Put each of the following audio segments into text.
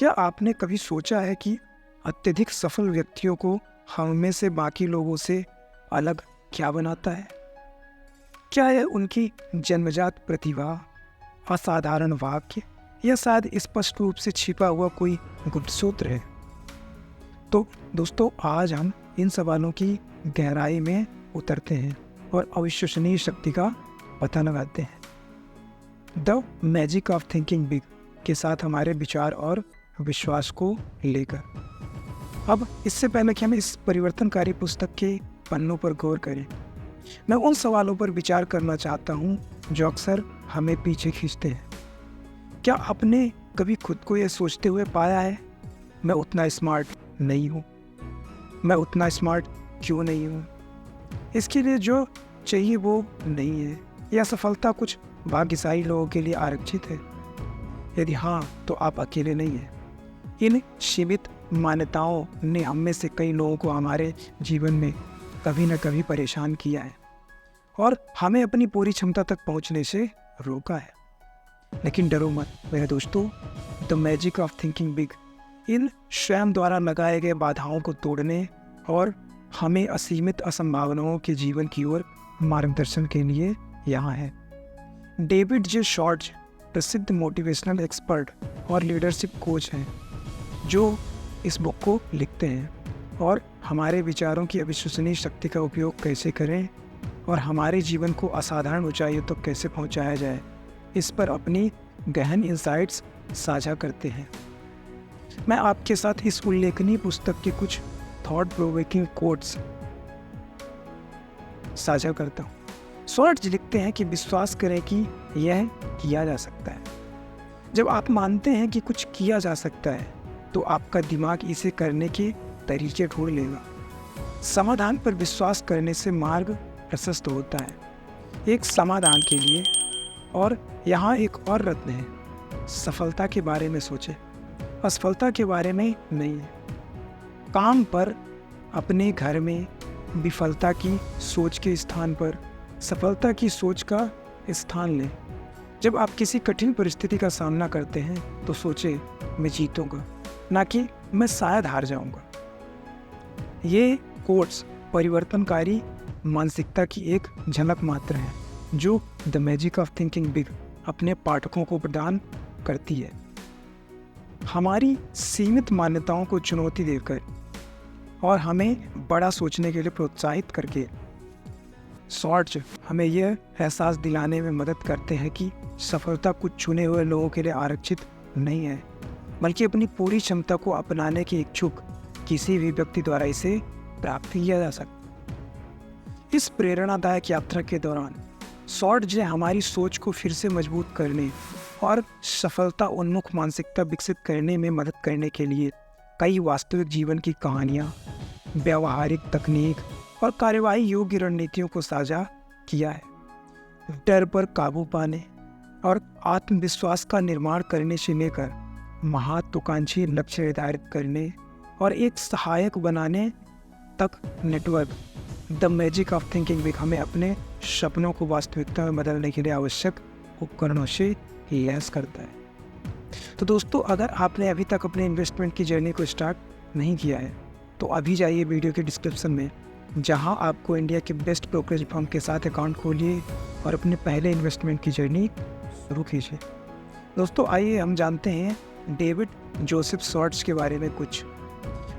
क्या आपने कभी सोचा है कि अत्यधिक सफल व्यक्तियों को हम में से बाकी लोगों से अलग क्या बनाता है? क्या यह उनकी जन्मजात प्रतिभा, असाधारण वाक्य या शायद स्पष्ट रूप से छिपा हुआ कोई गुप्त सूत्र है? तो दोस्तों, आज हम इन सवालों की गहराई में उतरते हैं और अविश्वसनीय शक्ति का पता लगाते हैं। The magic of thinking big के साथ हमारे विचार और विश्वास को लेकर। अब इससे पहले कि हम इस परिवर्तनकारी पुस्तक के पन्नों पर गौर करें, मैं उन सवालों पर विचार करना चाहता हूं जो अक्सर हमें पीछे खींचते हैं। क्या आपने कभी खुद को यह सोचते हुए पाया है, मैं उतना स्मार्ट नहीं हूँ? मैं उतना स्मार्ट क्यों नहीं हूँ? इसके लिए जो चाहिए वो नहीं है, या सफलता कुछ भाग्यशाली लोगों के लिए आरक्षित है? यदि हाँ, तो आप अकेले नहीं हैं। इन सीमित मान्यताओं ने हम में से कई लोगों को हमारे जीवन में कभी न कभी परेशान किया है और हमें अपनी पूरी क्षमता तक पहुंचने से रोका है। लेकिन डरो मत मेरे दोस्तों, the magic of thinking big in स्वयं द्वारा लगाए गए बाधाओं को तोड़ने और हमें असीमित असंभावनाओं के जीवन की ओर मार्गदर्शन के लिए यहाँ है। डेविड जे शॉर्ट्ज प्रसिद्ध मोटिवेशनल एक्सपर्ट और लीडरशिप कोच हैं जो इस बुक को लिखते हैं और हमारे विचारों की अविश्वसनीय शक्ति का उपयोग कैसे करें और हमारे जीवन को असाधारण ऊंचाइयों तक कैसे पहुंचाया जाए, इस पर अपनी गहन इंसाइट्स साझा करते हैं। मैं आपके साथ इस उल्लेखनीय पुस्तक के कुछ थॉट प्रोवोकिंग कोट्स साझा करता हूँ। शॉर्ट्ज लिखते हैं कि विश्वास करें कि यह किया जा सकता है। जब आप मानते हैं कि कुछ किया जा सकता है तो आपका दिमाग इसे करने के तरीके ढूंढ लेगा। समाधान पर विश्वास करने से मार्ग प्रशस्त होता है एक समाधान के लिए। और यहाँ एक और रत्न है, सफलता के बारे में सोचें, असफलता के बारे में नहीं है। काम पर, अपने घर में विफलता की सोच के स्थान पर सफलता की सोच का स्थान लें। जब आप किसी कठिन परिस्थिति का सामना करते हैं तो सोचें, मैं जीतूंगा, ना कि मैं शायद हार जाऊंगा। ये कोट्स परिवर्तनकारी मानसिकता की एक झलक मात्र है जो the magic of thinking big अपने पाठकों को प्रदान करती है। हमारी सीमित मान्यताओं को चुनौती देकर और हमें बड़ा सोचने के लिए प्रोत्साहित करके शॉर्ट्ज हमें यह एहसास दिलाने में मदद करते हैं कि सफलता कुछ चुने हुए लोगों के लिए आरक्षित नहीं है, बल्कि अपनी पूरी क्षमता को अपनाने के इच्छुक किसी भी व्यक्ति द्वारा इसे प्राप्त किया जा सकता। इस प्रेरणादायक यात्रा के दौरान शॉर्ट्ज ने हमारी सोच को फिर से मजबूत करने और सफलता उन्मुख मानसिकता विकसित करने में मदद करने के लिए कई वास्तविक जीवन की कहानियाँ, व्यावहारिक तकनीक और कार्यवाही योग्य रणनीतियों को साझा किया है। डर पर काबू पाने और आत्मविश्वास का निर्माण करने से लेकर महत्वाकांक्षी लक्ष्य निर्धारित करने और एक सहायक बनाने तक network, the magic of thinking big हमें अपने सपनों को वास्तविकता में बदलने के लिए आवश्यक उपकरणों से लैस करता है। तो दोस्तों, अगर आपने अभी तक अपने इन्वेस्टमेंट की जर्नी को स्टार्ट नहीं किया है तो अभी जाइए वीडियो के डिस्क्रिप्शन में, जहां आपको इंडिया के बेस्ट ब्रोकरेज फर्म के साथ अकाउंट खोलिए और अपने पहले इन्वेस्टमेंट की जर्नी शुरू कीजिए। दोस्तों, आइए हम जानते हैं डेविड जोसेफ शॉर्ट्ज के बारे में कुछ।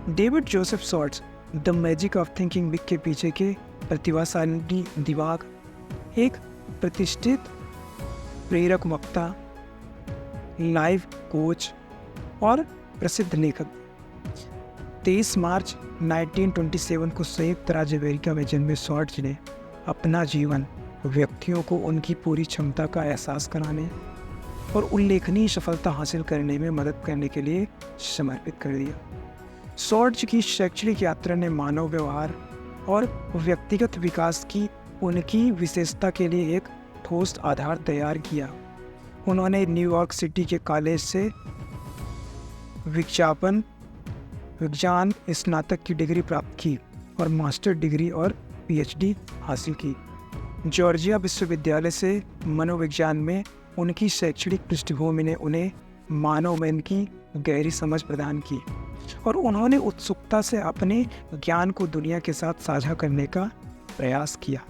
David Joseph Schwartz the magic of thinking big के पीछे के प्रतिभाशाली दिमाग, एक प्रतिष्ठित प्रेरक वक्ता, लाइव कोच और प्रसिद्ध लेखक। 23 मार्च 1927 को संयुक्त राज्य अमेरिका में जन्मे शॉर्ट्ज ने अपना जीवन व्यक्तियों को उनकी पूरी क्षमता का एहसास कराने और उल्लेखनीय सफलता हासिल करने में मदद करने के लिए समर्पित कर दिया। शॉर्ट्ज की शैक्षणिक यात्रा ने मानव व्यवहार और व्यक्तिगत विकास की उनकी विशेषता के लिए एक ठोस आधार तैयार किया। उन्होंने न्यूयॉर्क सिटी के कॉलेज से विज्ञान स्नातक की डिग्री प्राप्त की और मास्टर डिग्री और पीएचडी हासिल की। जॉर्जिया विश्वविद्यालय से मनोविज्ञान में उनकी शैक्षणिक पृष्ठभूमि ने उन्हें मानव मन की गहरी समझ प्रदान की और उन्होंने उत्सुकता से अपने ज्ञान को दुनिया के साथ साझा करने का प्रयास किया।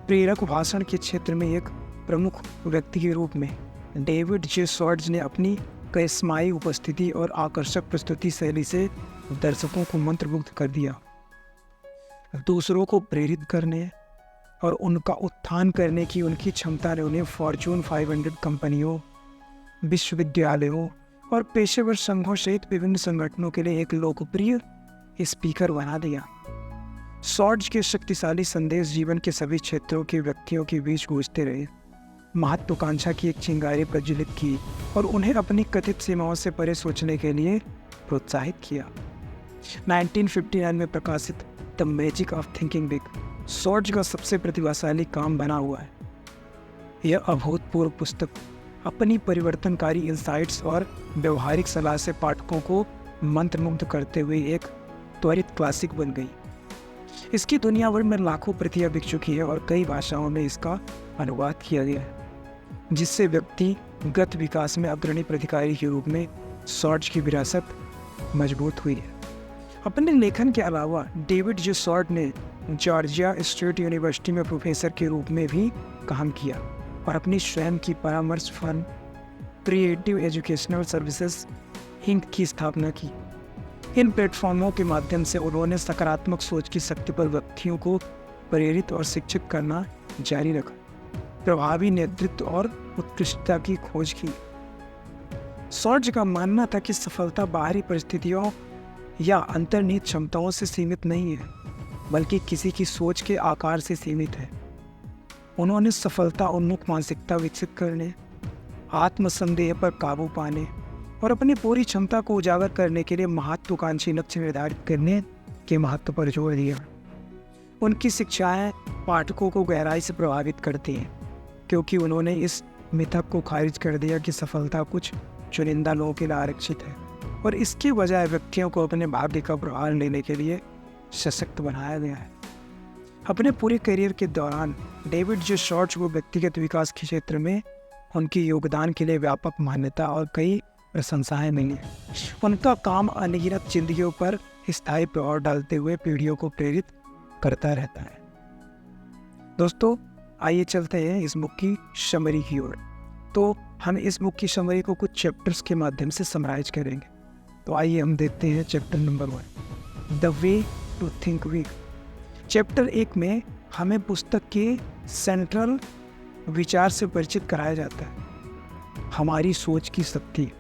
प्रेरक भाषण के क्षेत्र में एक प्रमुख व्यक्ति के रूप में डेविड जे सॉर्ज ने अपनी करिश्माई उपस्थिति और आकर्षक प्रस्तुति शैली से दर्शकों को मंत्रमुग्ध कर दिया। दूसरों को प्रेरित करने और उनका उत्थान करने की उनकी क्षमता ने उन्हें फॉर्च्यून 500 कंपनियों, विश्वविद्यालयों और पेशेवर संघों सहित विभिन्न संगठनों के लिए एक लोकप्रिय स्पीकर बना दिया। सॉर्ज के शक्तिशाली संदेश जीवन के सभी क्षेत्रों के व्यक्तियों के बीच गूंजते रहे, महत्वाकांक्षा की एक चिंगारी प्रज्वलित की और उन्हें अपनी कथित सीमाओं से परे सोचने के लिए प्रोत्साहित किया। 1959 में प्रकाशित the magic of thinking big Schwartz का सबसे प्रतिभाशाली काम बना हुआ है। यह अभूतपूर्व पुस्तक अपनी परिवर्तनकारी इंसाइट्स और व्यवहारिक सलाह से पाठकों को मंत्रमुग्ध करते हुए एक त्वरित क्लासिक बन गई। इसकी दुनिया भर में लाखों प्रतियां बिक चुकी है और कई भाषाओं में इसका अनुवाद किया गया है, जिससे व्यक्तिगत विकास में अग्रणी प्राधिकारी के रूप में सॉर्ज की विरासत मजबूत हुई है। अपने लेखन के अलावा डेविड जे सॉर्ज ने जॉर्जिया स्टेट यूनिवर्सिटी में प्रोफेसर के रूप में भी काम किया और अपनी स्वयं की परामर्श firm creative educational services inc की स्थापना की। इन प्लेटफॉर्मों के माध्यम से उन्होंने सकारात्मक सोच की शक्ति पर व्यक्तियों को प्रेरित और शिक्षित करना जारी रखा, प्रभावी नेतृत्व और उत्कृष्टता की खोज की। सॉर्ज का मानना था कि सफलता बाहरी परिस्थितियों या अंतर्निहित क्षमताओं से सीमित नहीं है, बल्कि किसी की सोच के आकार से सीमित है। उन्होंने सफलता उन्मुख मानसिकता विकसित करने, आत्मसंदेह पर काबू पाने और अपनी पूरी क्षमता को उजागर करने के लिए महत्वाकांक्षी लक्ष्य निर्धारित करने के महत्व पर जोर दिया। उनकी शिक्षाएं पाठकों को गहराई से प्रभावित करती हैं, क्योंकि उन्होंने इस मिथक को खारिज कर दिया कि सफलता कुछ चुनिंदा लोगों के लिए आरक्षित है और इसके बजाय व्यक्तियों को अपने भाग्य का प्रभार लेने के लिए सशक्त बनाया गया है। अपने पूरे करियर के दौरान डेविड जे सॉर्ज को व्यक्तिगत विकास के क्षेत्र में उनके योगदान के लिए व्यापक मान्यता और कई प्रशंसाएं मिली। उनका काम अनगिनत जिंदगियों पर स्थायी प्रभाव डालते हुए पीढ़ियों को प्रेरित करता रहता है। दोस्तों, आइए चलते हैं इस बुक की समरी की ओर। तो हम इस बुक की समरी को कुछ चैप्टर्स के माध्यम से समराइज करेंगे। तो आइए हम देखते हैं chapter number 1, the way to think big. Chapter 1 में हमें पुस्तक के सेंट्रल विचार से परिचित कराया जाता है, हमारी सोच की शक्ति।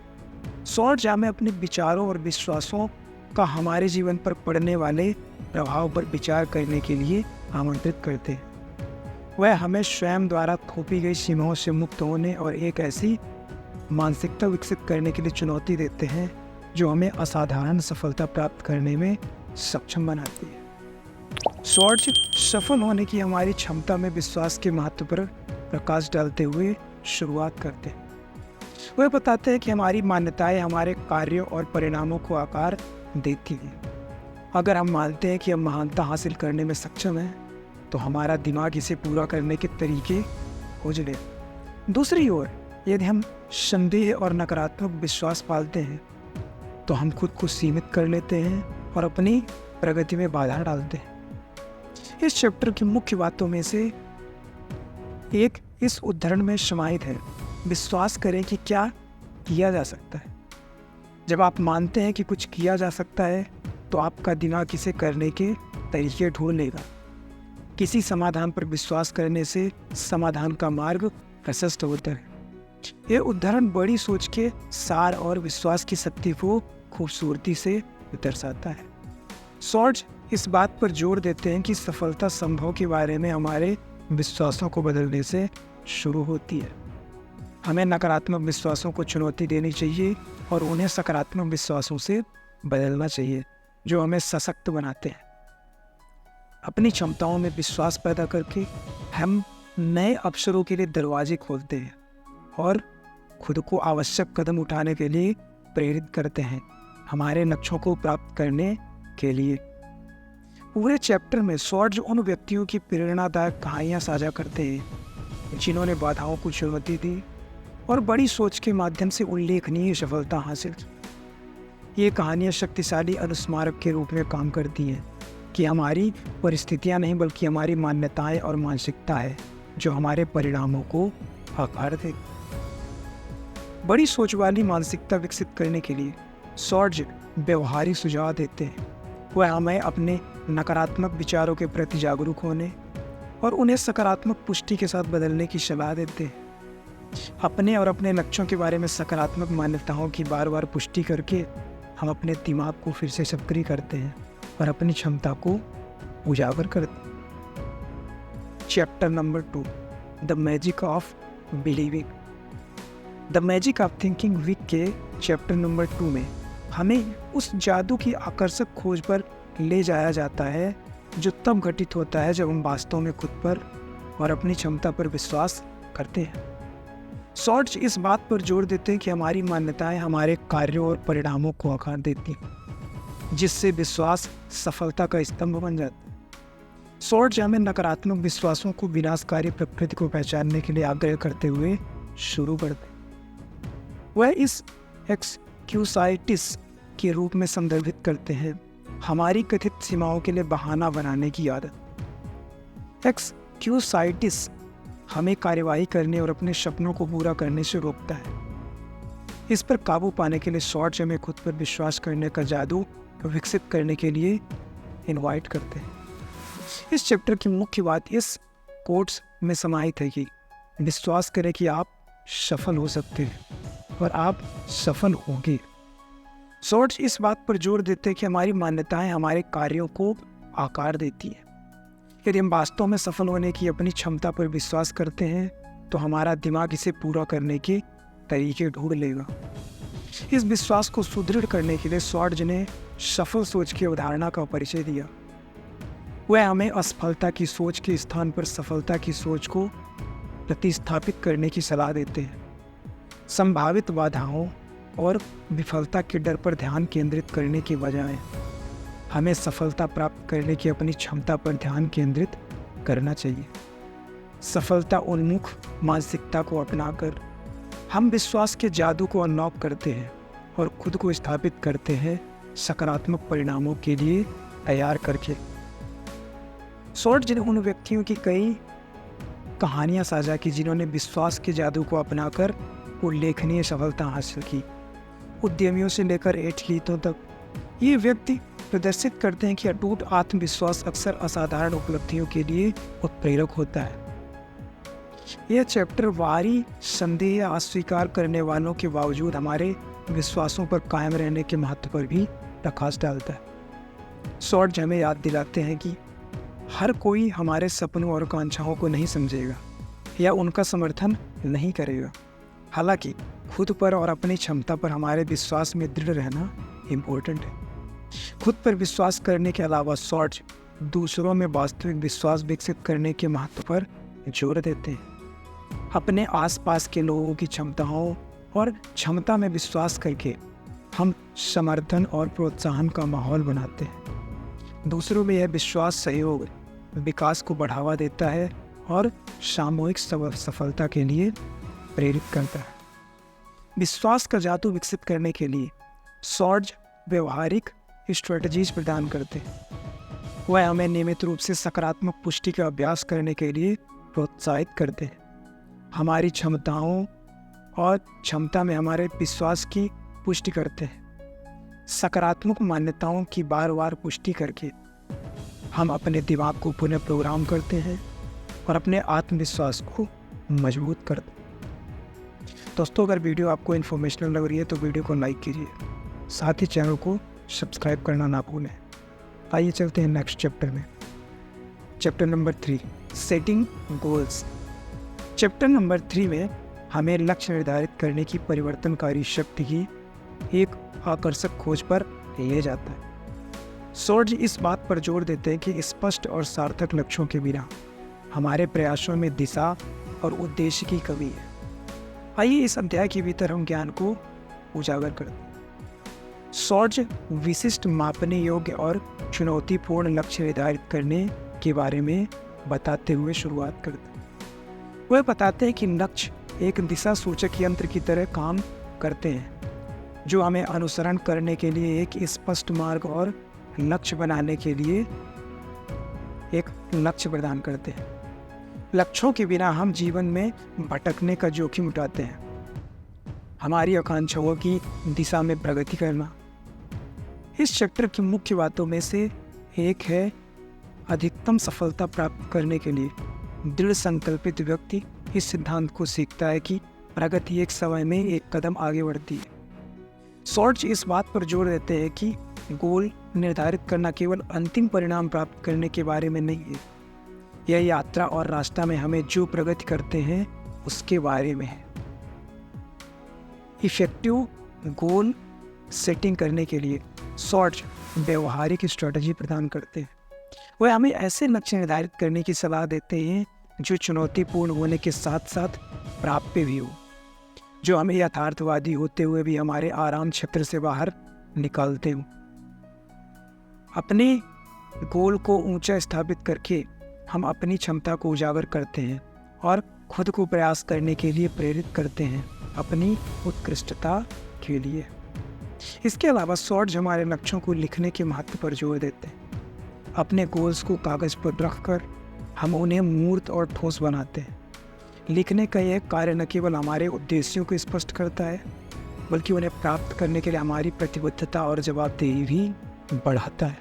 सॉर्ज हमें अपने विचारों और विश्वासों का हमारे जीवन पर पड़ने वाले प्रभाव पर विचार करने के लिए आमंत्रित करते हैं। वह हमें स्वयं द्वारा थोपी गई सीमाओं से मुक्त होने और एक ऐसी मानसिकता विकसित करने के लिए चुनौती देते हैं जो हमें असाधारण सफलता प्राप्त करने में सक्षम बनाती है। सॉर्ज सफल होने की हमारी क्षमता में विश्वास के महत्व पर प्रकाश डालते हुए शुरुआत करते हैं। वह बताते हैं कि हमारी मान्यताएं हमारे कार्यों और परिणामों को आकार देती हैं। अगर हम मानते हैं कि हम महानता हासिल करने में सक्षम हैं, तो हमारा दिमाग इसे पूरा करने के तरीके खोज ले। दूसरी ओर, यदि हम संदेह और नकारात्मक विश्वास पालते हैं, तो हम खुद को सीमित कर लेते हैं और अपनी प्रगति में बाधा डालते हैं। इस चैप्टर की मुख्य बातों में से एक इस उद्धरण में समाहित है, विश्वास करें कि क्या किया जा सकता है। जब आप मानते हैं कि कुछ किया जा सकता है, तो आपका दिमाग इसे करने के तरीके ढूंढ लेगा। किसी समाधान पर विश्वास करने से समाधान का मार्ग प्रशस्त होता है। यह उदाहरण बड़ी सोच के सार और विश्वास की शक्ति को खूबसूरती से दर्शाता है। सॉर्ज इस बात पर जोर देते हैं कि सफलता संभव के बारे में हमारे विश्वासों को बदलने से शुरू होती है। हमें नकारात्मक विश्वासों को चुनौती देनी चाहिए और उन्हें सकारात्मक विश्वासों से बदलना चाहिए जो हमें सशक्त बनाते हैं। अपनी क्षमताओं में विश्वास पैदा करके हम नए अवसरों के लिए दरवाजे खोलते हैं और खुद को आवश्यक कदम उठाने के लिए प्रेरित करते हैं, हमारे लक्ष्यों को प्राप्त करने के लिए। पूरे चैप्टर में सॉर्ज उन व्यक्तियों की प्रेरणादायक कहानियाँ साझा करते हैं जिन्होंने बाधाओं को चुनौती दी और बड़ी सोच के माध्यम से उल्लेखनीय सफलता हासिल की। ये कहानियाँ शक्तिशाली अनुस्मारक के रूप में काम करती हैं कि हमारी परिस्थितियाँ नहीं बल्कि हमारी मान्यताएं और मानसिकता है जो हमारे परिणामों को आकार दे। बड़ी सोच वाली मानसिकता विकसित करने के लिए सॉर्ज व्यवहारिक सुझाव देते हैं। वह हमें अपने नकारात्मक विचारों के प्रति जागरूक होने और उन्हें सकारात्मक पुष्टि के साथ बदलने की सलाह देते हैं। अपने और अपने लक्ष्यों के बारे में सकारात्मक मान्यताओं की बार बार पुष्टि करके हम अपने दिमाग को फिर से सक्रिय करते हैं और अपनी क्षमता को उजागर करते हैं। Chapter number 2, the magic of believing. The magic of thinking week के चैप्टर नंबर 2 में हमें उस जादू की आकर्षक खोज पर ले जाया जाता है जो तब घटित होता है जब हम वास्तव में खुद पर और अपनी क्षमता पर विश्वास करते हैं। सॉर्ज इस बात पर जोर देते हैं कि हमारी मान्यताएं हमारे कार्यों और परिणामों को आकार देती हैं, जिससे विश्वास सफलता का स्तंभ बन जाता है। सॉर्ज हमें नकारात्मक विश्वासों को विनाशकारी प्रकृति को पहचानने के लिए आग्रह करते हुए शुरू करते हैं। वह इस एक्सक्यूसाइटिस के रूप में संदर्भित करते हैं हमारी कथित सीमाओं के लिए बहाना बनाने की आदत। एक्सक्यूसाइटिस हमें कार्यवाही करने और अपने सपनों को पूरा करने से रोकता है। इस पर काबू पाने के लिए सॉर्ज हमें खुद पर विश्वास करने का जादू विकसित करने के लिए इनवाइट करते हैं। इस चैप्टर की मुख्य बात इस कोट्स में समाहित है कि विश्वास करें कि आप सफल हो सकते हैं और आप सफल होंगे। सॉर्ज इस बात पर जोर देते हैं कि हमारी मान्यताएं हमारे कार्यों को आकार देती हैं। यदि हम वास्तव में सफल होने की अपनी क्षमता पर विश्वास करते हैं तो हमारा दिमाग इसे पूरा करने के तरीके ढूंढ लेगा। इस विश्वास को सुदृढ़ करने के लिए सॉर्ज ने सफल सोच की अवधारणा का परिचय दिया। वह हमें असफलता की सोच के स्थान पर सफलता की सोच को प्रतिस्थापित करने की सलाह देते हैं। संभावित बाधाओं और विफलता के डर पर ध्यान केंद्रित करने के बजाय हमें सफलता प्राप्त करने की अपनी क्षमता पर ध्यान केंद्रित करना चाहिए। सफलता उन्मुख मानसिकता को अपनाकर हम विश्वास के जादू को अनलॉक करते हैं और खुद को स्थापित करते हैं सकारात्मक परिणामों के लिए तैयार करके। सॉर्ज ने उन व्यक्तियों की कई कहानियां साझा की जिन्होंने विश्वास के जादू को अपनाकर उल्लेखनीय सफलता हासिल की। उद्यमियों से लेकर एथलीटों तक ये व्यक्ति प्रदर्शित करते हैं कि अटूट आत्मविश्वास अक्सर असाधारण उपलब्धियों के लिए उत्प्रेरक होता है। यह चैप्टर बाहरी संदेह या अस्वीकार करने वालों के बावजूद हमारे विश्वासों पर कायम रहने के महत्व पर भी प्रकाश डालता है। सॉर्ज हमें याद दिलाते हैं कि हर कोई हमारे सपनों और आकांक्षाओं को नहीं समझेगा या उनका समर्थन नहीं करेगा। हालांकि खुद पर और अपनी क्षमता पर हमारे विश्वास में दृढ़ रहना इम्पोर्टेंट है। खुद पर विश्वास करने के अलावा सॉर्ज दूसरों में वास्तविक विश्वास विकसित करने के महत्व पर जोर देते हैं। अपने आसपास के लोगों की क्षमताओं और क्षमता में विश्वास करके हम समर्थन और प्रोत्साहन का माहौल बनाते हैं। दूसरों में यह विश्वास सहयोग विकास को बढ़ावा देता है और सामूहिक सफलता के लिए प्रेरित करता है। विश्वास का जादू विकसित करने के लिए सॉर्ज व्यवहारिक स्ट्रेटजीज प्रदान करते हैं। वह हमें नियमित रूप से सकारात्मक पुष्टि का अभ्यास करने के लिए प्रोत्साहित करते हैं। हमारी क्षमताओं और क्षमता में हमारे विश्वास की पुष्टि करते हैं। सकारात्मक मान्यताओं की बार बार पुष्टि करके हम अपने दिमाग को पुनः प्रोग्राम करते हैं और अपने आत्मविश्वास को मजबूत करते हैं। दोस्तों, अगर वीडियो आपको इन्फॉर्मेशनल लग रही है तो वीडियो को लाइक कीजिए, साथ ही चैनल को सब्सक्राइब करना ना भूलें। आइए चलते हैं नेक्स्ट चैप्टर में। Chapter number 3, setting goals. Chapter number 3 में हमें लक्ष्य निर्धारित करने की परिवर्तनकारी शक्ति की एक आकर्षक खोज पर ले जाता है। सॉर्ज इस बात पर जोर देते हैं कि स्पष्ट और सार्थक लक्ष्यों के बिना हमारे प्रयासों में दिशा और उद्देश्य की कमी है। आइए इस अध्याय के भीतर हम ज्ञान को उजागर करते हैं। सॉर्ज विशिष्ट मापने योग्य और चुनौतीपूर्ण लक्ष्य निर्धारित करने के बारे में बताते हुए शुरुआत करते हैं। वह बताते हैं कि लक्ष्य एक दिशा सूचक यंत्र की तरह काम करते हैं। जो हमें अनुसरण करने के लिए एक स्पष्ट मार्ग और लक्ष्य बनाने के लिए एक लक्ष्य प्रदान करते हैं। लक्ष्यों के बिना हम जीवन में भटकने का जोखिम उठाते हैं। हमारी आकांक्षाओं की दिशा में प्रगति करना। इस चैप्टर की मुख्य बातों में से एक है अधिकतम सफलता प्राप्त करने के लिए दृढ़ संकल्पित व्यक्ति इस सिद्धांत को सीखता है कि प्रगति एक समय में एक कदम आगे बढ़ती है। शॉर्ट्स इस बात पर जोर देते हैं कि गोल निर्धारित करना केवल अंतिम परिणाम प्राप्त करने के बारे में नहीं है, यह यात्रा और रास्ता में हमें जो प्रगति करते हैं उसके बारे में है। इफेक्टिव गोल सेटिंग करने के लिए शॉर्ट्स व्यवहारिक स्ट्रेटजी प्रदान करते हैं। वह हमें ऐसे लक्ष्य निर्धारित करने की सलाह देते हैं जो चुनौतीपूर्ण होने के साथ साथ प्राप्य भी हो, जो हमें यथार्थवादी होते हुए भी हमारे आराम क्षेत्र से बाहर निकालते हो। अपने गोल को ऊंचा स्थापित करके हम अपनी क्षमता को उजागर करते हैं और खुद को प्रयास करने के लिए प्रेरित करते हैं अपनी उत्कृष्टता के लिए। इसके अलावा शॉर्ट्स हमारे लक्ष्यों को लिखने के महत्व पर जोर देते हैं। अपने गोल्स को कागज पर रखकर हम उन्हें मूर्त और ठोस बनाते हैं। लिखने का यह कार्य न केवल हमारे उद्देश्यों को स्पष्ट करता है, बल्कि उन्हें प्राप्त करने के लिए हमारी प्रतिबद्धता और जवाबदेही भी बढ़ाता है।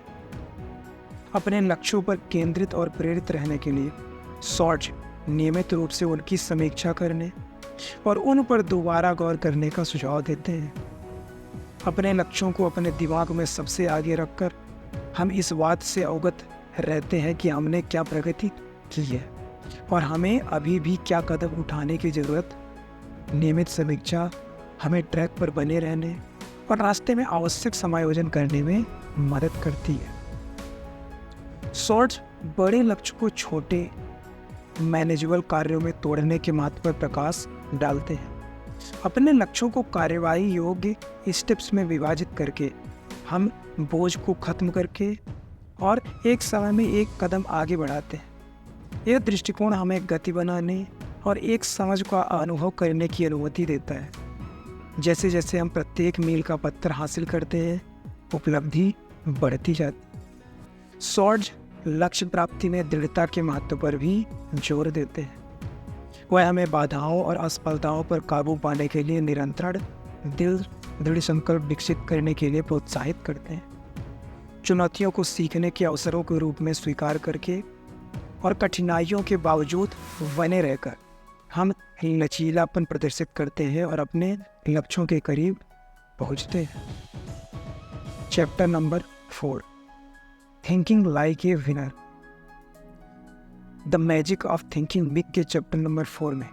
अपने लक्ष्यों पर केंद्रित और प्रेरित रहने के लिए शॉर्ट्स नियमित रूप से उनकी समीक्षा करने और उन पर दोबारा गौर करने का सुझाव देते हैं। अपने लक्ष्यों को अपने दिमाग में सबसे आगे रखकर हम इस बात से अवगत रहते हैं कि हमने क्या प्रगति की है और हमें अभी भी क्या कदम उठाने की ज़रूरत। नियमित समीक्षा हमें ट्रैक पर बने रहने और रास्ते में आवश्यक समायोजन करने में मदद करती है। शॉर्ट्स बड़े लक्ष्य को छोटे मैनेजेबल कार्यों में तोड़ने के महत्व पर प्रकाश डालते हैं। अपने लक्ष्यों को कार्यवाही योग्य स्टेप्स में विभाजित करके हम बोझ को खत्म करके और एक समय में एक कदम आगे बढ़ाते हैं। यह दृष्टिकोण हमें गति बनाने और एक समझ का अनुभव करने की अनुमति देता है। जैसे जैसे हम प्रत्येक मील का पत्थर हासिल करते हैं, उपलब्धि बढ़ती जाती। शॉर्ट्स लक्ष्य प्राप्ति में दृढ़ता के महत्व पर भी जोर देते हैं। वह हमें बाधाओं और असफलताओं पर काबू पाने के लिए निरंतर दृढ़ संकल्प विकसित करने के लिए प्रोत्साहित करते हैं। चुनौतियों को सीखने के अवसरों के रूप में स्वीकार करके और कठिनाइयों के बावजूद बने रहकर हम लचीलापन प्रदर्शित करते हैं और अपने लक्ष्यों के करीब पहुंचते हैं। Chapter number 4, thinking like a winner. The magic of thinking big के चैप्टर नंबर 4 में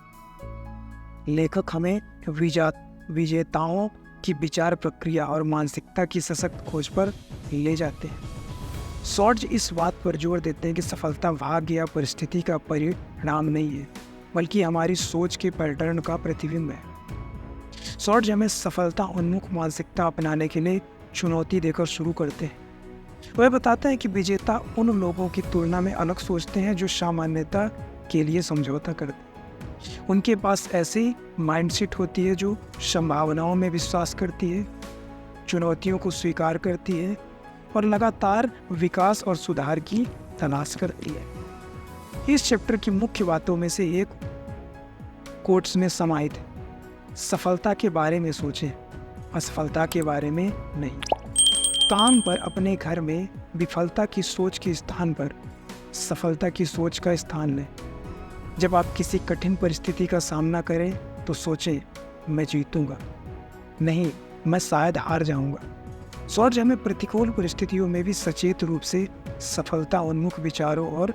लेखक हमें विजेताओं की विचार प्रक्रिया और मानसिकता की सशक्त खोज पर ले जाते हैं। शॉर्ट्स इस बात पर जोर देते हैं कि सफलता भाग्य या परिस्थिति का परिणाम नहीं है, बल्कि हमारी सोच के पैटर्न का प्रतिबिंब है। शॉर्ट्स हमें सफलता उन्मुख मानसिकता अपनाने के लिए चुनौती देकर शुरू करते हैं। वह बताता है कि विजेता उन लोगों की तुलना में अलग सोचते हैं जो सामान्यता के लिए समझौता करते हैं। उनके पास ऐसी माइंडसेट होती है जो संभावनाओं में विश्वास करती है, चुनौतियों को स्वीकार करती है और लगातार विकास और सुधार की तलाश करती है। इस चैप्टर की मुख्य बातों में से एक कोट्स में समाहित है, सफलता के बारे में सोचें, असफलता के बारे में नहीं। काम पर अपने घर में विफलता की सोच के स्थान पर सफलता की सोच का स्थान लें। जब आप किसी कठिन परिस्थिति का सामना करें तो सोचें, मैं जीतूंगा, नहीं मैं शायद हार जाऊंगा। शॉर्ट्स हमें प्रतिकूल परिस्थितियों में भी सचेत रूप से सफलता उन्मुख विचारों और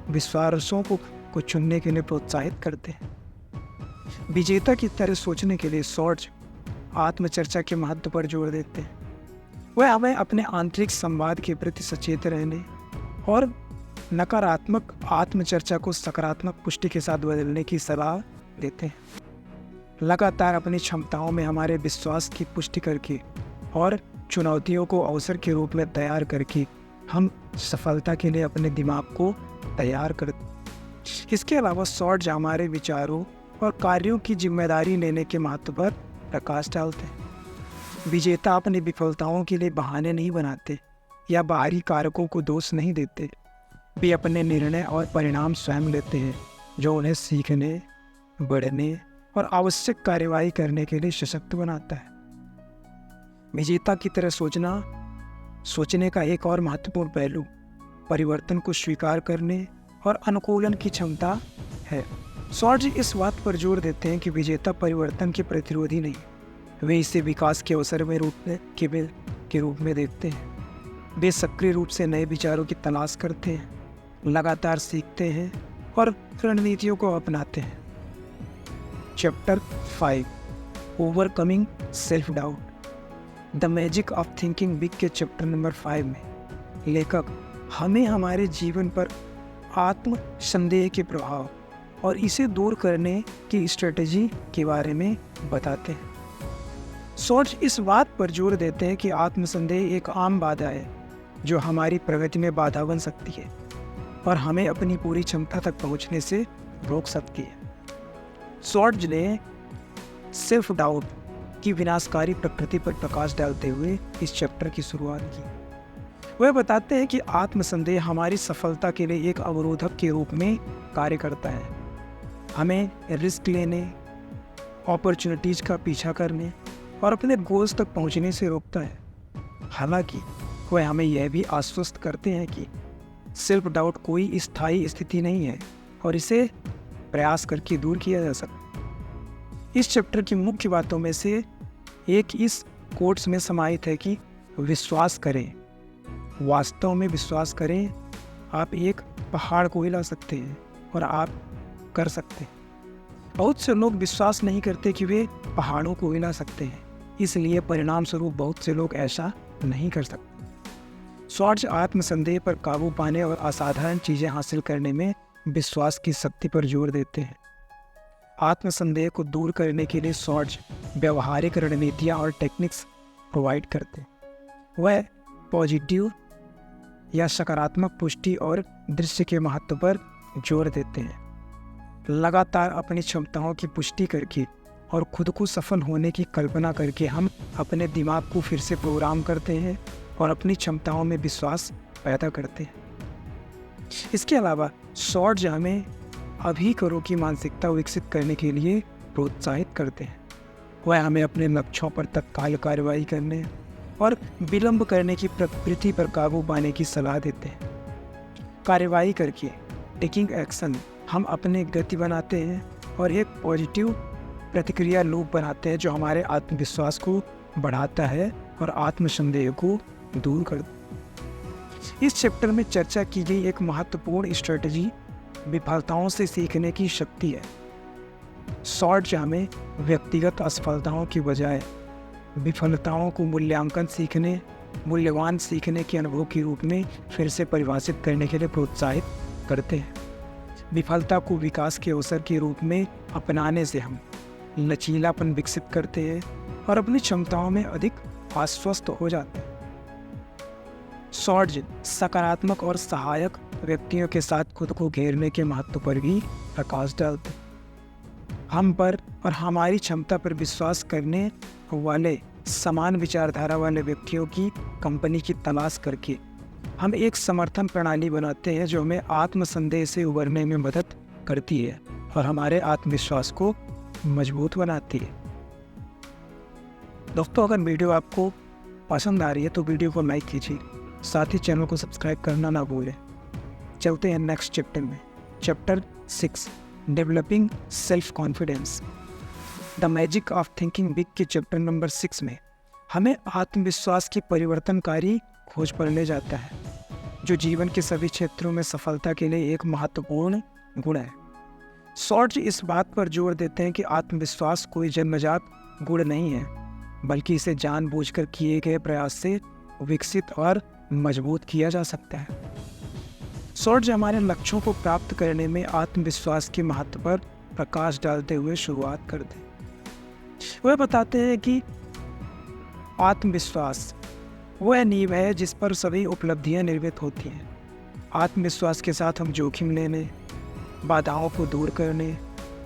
विश्वासों को चुनने के लिए प्रोत्साहित करते हैं। विजेता की तरह सोचने के लिए शॉर्ट्स आत्मचर्चा के महत्व पर जोर देते हैं। वह हमें अपने आंतरिक संवाद के प्रति सचेत रहने और नकारात्मक आत्मचर्चा को सकारात्मक पुष्टि के साथ बदलने की सलाह देते हैं। लगातार अपनी क्षमताओं में हमारे विश्वास की पुष्टि करके और चुनौतियों को अवसर के रूप में तैयार करके हम सफलता के लिए अपने दिमाग को तैयार करते। इसके अलावा शॉर्ट्स हमारे विचारों और कार्यों की जिम्मेदारी लेने के महत्व पर प्रकाश डालते हैं। विजेता अपनी विफलताओं के लिए बहाने नहीं बनाते या बाहरी कारकों को दोष नहीं देते। वे अपने निर्णय और परिणाम स्वयं लेते हैं, जो उन्हें सीखने, बढ़ने और आवश्यक कार्रवाई करने के लिए सशक्त बनाता है। विजेता की तरह सोचने का एक और महत्वपूर्ण पहलू परिवर्तन को स्वीकार करने और अनुकूलन की क्षमता है। सॉर्ज इस बात पर जोर देते हैं कि विजेता परिवर्तन के प्रतिरोधी नहीं, वे इसे विकास के अवसर के रूप में देखते हैं। वे सक्रिय रूप से नए विचारों की तलाश करते हैं, लगातार सीखते हैं और रणनीतियों को अपनाते हैं। Chapter 5 overcoming self doubt the magic of thinking big के चैप्टर नंबर 5 में लेखक हमें हमारे जीवन पर आत्म संदेह के प्रभाव और इसे दूर करने की स्ट्रेटेजी के बारे में बताते हैं। सॉर्ज इस बात पर जोर देते हैं कि आत्मसंदेह एक आम बाधा है जो हमारी प्रगति में बाधा बन सकती है और हमें अपनी पूरी क्षमता तक पहुंचने से रोक सकती है। सॉर्ज ने सेल्फ डाउट की विनाशकारी प्रकृति पर प्रकाश डालते हुए इस चैप्टर की शुरुआत की। वह बताते हैं कि आत्मसंदेह हमारी सफलता के लिए एक अवरोधक के रूप में कार्य करता है, हमें रिस्क लेने, अपॉर्चुनिटीज का पीछा करने और अपने गोल्स तक पहुंचने से रोकता है। हालांकि वह हमें यह भी आश्वस्त करते हैं कि सेल्फ डाउट कोई स्थायी स्थिति नहीं है और इसे प्रयास करके दूर किया जा सकता। इस चैप्टर की मुख्य बातों में से एक इस कोट्स में समाहित है कि विश्वास करें, वास्तव में विश्वास करें, आप एक पहाड़ को हिला सकते हैं और आप कर सकते हैं। बहुत से लोग विश्वास नहीं करते कि वे पहाड़ों को हिला सकते हैं, इसलिए परिणाम स्वरूप बहुत से लोग ऐसा नहीं कर सकते। सॉर्ज आत्मसंदेह पर काबू पाने और असाधारण चीज़ें हासिल करने में विश्वास की शक्ति पर जोर देते हैं। आत्मसंदेह को दूर करने के लिए सॉर्ज व्यवहारिक रणनीतियाँ और टेक्निक्स प्रोवाइड करते हैं। वह पॉजिटिव या सकारात्मक पुष्टि और दृश्य के महत्व पर जोर देते हैं। लगातार अपनी क्षमताओं की पुष्टि करके और खुद को सफल होने की कल्पना करके हम अपने दिमाग को फिर से प्रोग्राम करते हैं और अपनी क्षमताओं में विश्वास पैदा करते हैं। इसके अलावा सॉर्ज हमें अभी करो की मानसिकता विकसित करने के लिए प्रोत्साहित करते हैं। वह हमें अपने लक्ष्यों पर तत्काल कार्रवाई करने और विलंब करने की प्रवृत्ति पर काबू पाने की सलाह देते हैं। कार्रवाई करके टेकिंग एक्शन हम अपने गति बनाते हैं और एक पॉजिटिव प्रतिक्रिया लूप बनाते हैं जो हमारे आत्मविश्वास को बढ़ाता है और आत्मसंदेह को दूर करता है। इस चैप्टर में चर्चा की गई एक महत्वपूर्ण स्ट्रेटजी विफलताओं से सीखने की शक्ति है। सॉर्ज हमें व्यक्तिगत असफलताओं की बजाय विफलताओं को मूल्यवान सीखने के अनुभव के रूप में फिर से परिभाषित करने के लिए प्रोत्साहित करते हैं। विफलता को विकास के अवसर के रूप में अपनाने से हम लचीलापन विकसित करते हैं और अपनी क्षमताओं में अधिक आश्वस्त हो जाते हैं। सॉर्ज सकारात्मक और सहायक व्यक्तियों के साथ खुद को घेरने के महत्व पर भी प्रकाश डालते हैं। हम पर और हमारी क्षमता पर विश्वास करने वाले समान विचारधारा वाले व्यक्तियों की कंपनी की तलाश करके हम एक समर्थन प्रणाली बनाते हैं जो हमें आत्मसंदेह से उबरने में मदद करती है और हमारे आत्मविश्वास को मजबूत बनाती है। दोस्तों, अगर वीडियो आपको पसंद आ रही है तो वीडियो को लाइक कीजिए, साथ ही चैनल को सब्सक्राइब करना ना भूलें। चलते हैं नेक्स्ट चैप्टर में। Chapter 6 developing self confidence the magic of thinking big के चैप्टर नंबर 6 में हमें आत्मविश्वास की परिवर्तनकारी खोज पर ले जाता है जो जीवन के सभी क्षेत्रों में सफलता के लिए एक महत्वपूर्ण गुण है। सॉर्ज इस बात पर जोर देते हैं कि आत्मविश्वास कोई जन्मजात गुण नहीं है, बल्कि इसे जानबूझकर किए गए प्रयास से विकसित और मजबूत किया जा सकता है। सॉर्ज हमारे लक्ष्यों को प्राप्त करने में आत्मविश्वास के महत्व पर प्रकाश डालते हुए शुरुआत करते हैं। वह बताते हैं कि आत्मविश्वास वह नींव है जिस पर सभी उपलब्धियां निर्मित होती हैं। आत्मविश्वास के साथ हम जोखिम लेने, बाधाओं को दूर करने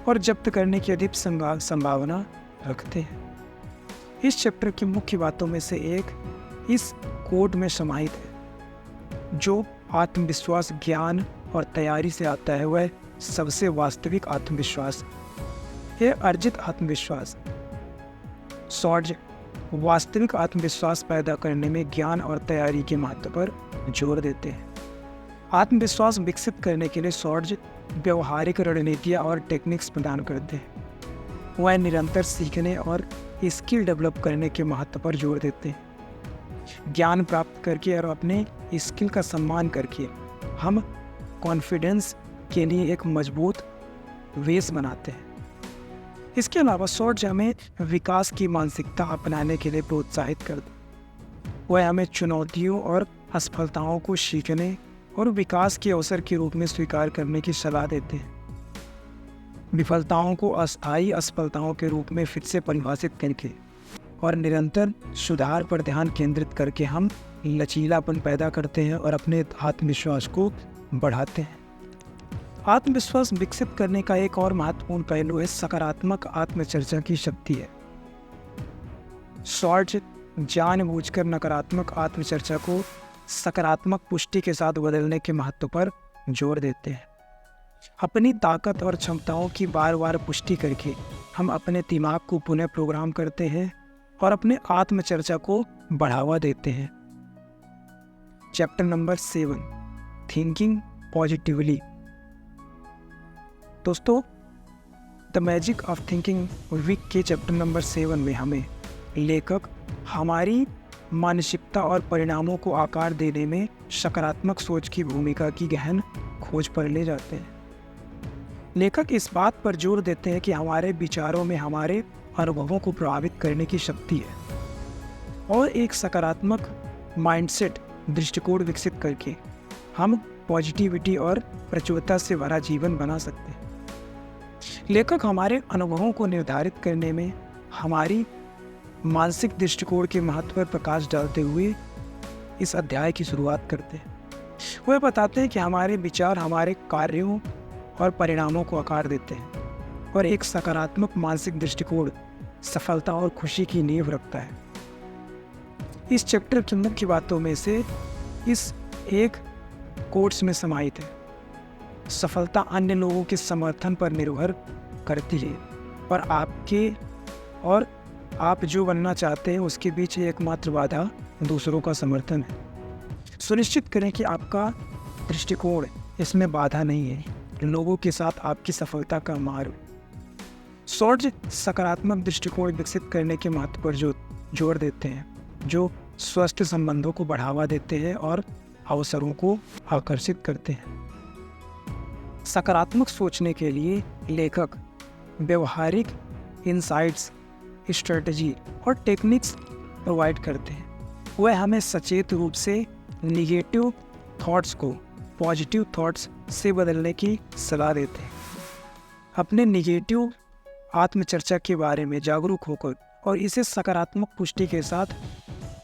और जब्त करने की अधिक संभावना रखते हैं। इस चैप्टर की मुख्य बातों में से एक इस कोट में समाहित है, जो आत्मविश्वास ज्ञान और तैयारी से आता है वह सबसे वास्तविक आत्मविश्वास है। यह अर्जित आत्मविश्वास शॉर्ट्ज वास्तविक आत्मविश्वास पैदा करने में ज्ञान और तैयारी के महत्व पर जोर देते हैं। आत्मविश्वास विकसित करने के लिए शॉर्ट्ज व्यवहारिक रणनीतियाँ और टेक्निक्स प्रदान करते हैं। वह निरंतर सीखने और स्किल डेवलप करने के महत्व पर जोर देते हैं। ज्ञान प्राप्त करके और अपने स्किल का सम्मान करके हम कॉन्फिडेंस के लिए एक मजबूत बेस बनाते हैं। इसके अलावा शॉर्ट्ज हमें विकास की मानसिकता अपनाने के लिए प्रोत्साहित करते हैं। वह हमें चुनौतियों और असफलताओं को सीखने और विकास के अवसर के रूप में स्वीकार करने की सलाह देते हैं। विफलताओं को अस्थायी असफलताओं के रूप में फिर से परिभाषित करके और निरंतर सुधार पर ध्यान केंद्रित करके हम लचीलापन पैदा करते हैं और अपने आत्मविश्वास को बढ़ाते हैं। आत्मविश्वास विकसित करने का एक और महत्वपूर्ण पहलू है सकारात्मक आत्मचर्चा की शक्ति है। शॉर्ट्ज जानबूझकर नकारात्मक आत्मचर्चा को सकारात्मक पुष्टि के साथ बदलने के महत्व पर जोर देते हैं। अपनी ताकत और क्षमताओं की बार बार पुष्टि करके हम अपने दिमाग को पुनः प्रोग्राम करते हैं और अपने आत्मचर्चा को बढ़ावा देते हैं। Chapter number 7 thinking positively. दोस्तों, the magic of thinking week के चैप्टर नंबर 7 में हमें लेखक हमारी मानसिकता और परिणामों को आकार देने में सकारात्मक सोच की भूमिका की गहन खोज पर ले जाते हैं। लेखक इस बात पर जोर देते हैं कि हमारे विचारों में हमारे अनुभवों को प्रभावित करने की शक्ति है और एक सकारात्मक माइंडसेट दृष्टिकोण विकसित करके हम पॉजिटिविटी और प्रचुरता से भरा जीवन बना सकते हैं। लेखक हमारे अनुभवों को निर्धारित करने में हमारी मानसिक दृष्टिकोण के महत्व पर प्रकाश डालते हुए इस अध्याय की शुरुआत करते हैं। वह बताते हैं कि हमारे विचार हमारे कार्यों और परिणामों को आकार देते हैं और एक सकारात्मक मानसिक दृष्टिकोण सफलता और खुशी की नींव रखता है। इस चैप्टर की मुख्य बातों में से इस एक कोट्स में समाहित है, सफलता अन्य लोगों के समर्थन पर निर्भर करती है और आप जो बनना चाहते हैं उसके बीच एकमात्र बाधा दूसरों का समर्थन है। सुनिश्चित करें कि आपका दृष्टिकोण इसमें बाधा नहीं है, लोगों के साथ आपकी सफलता का मार्ग। शॉर्ट्ज सकारात्मक दृष्टिकोण विकसित करने के महत्व पर जोर देते हैं, जो स्वस्थ संबंधों को बढ़ावा देते हैं और अवसरों को आकर्षित करते हैं। सकारात्मक सोचने के लिए लेखक व्यवहारिक इनसाइट्स, स्ट्रेटजी और टेक्निक्स प्रोवाइड करते हैं। वह हमें सचेत रूप से निगेटिव थॉट्स को पॉजिटिव थॉट्स से बदलने की सलाह देते हैं। अपने निगेटिव आत्मचर्चा के बारे में जागरूक होकर और इसे सकारात्मक पुष्टि के साथ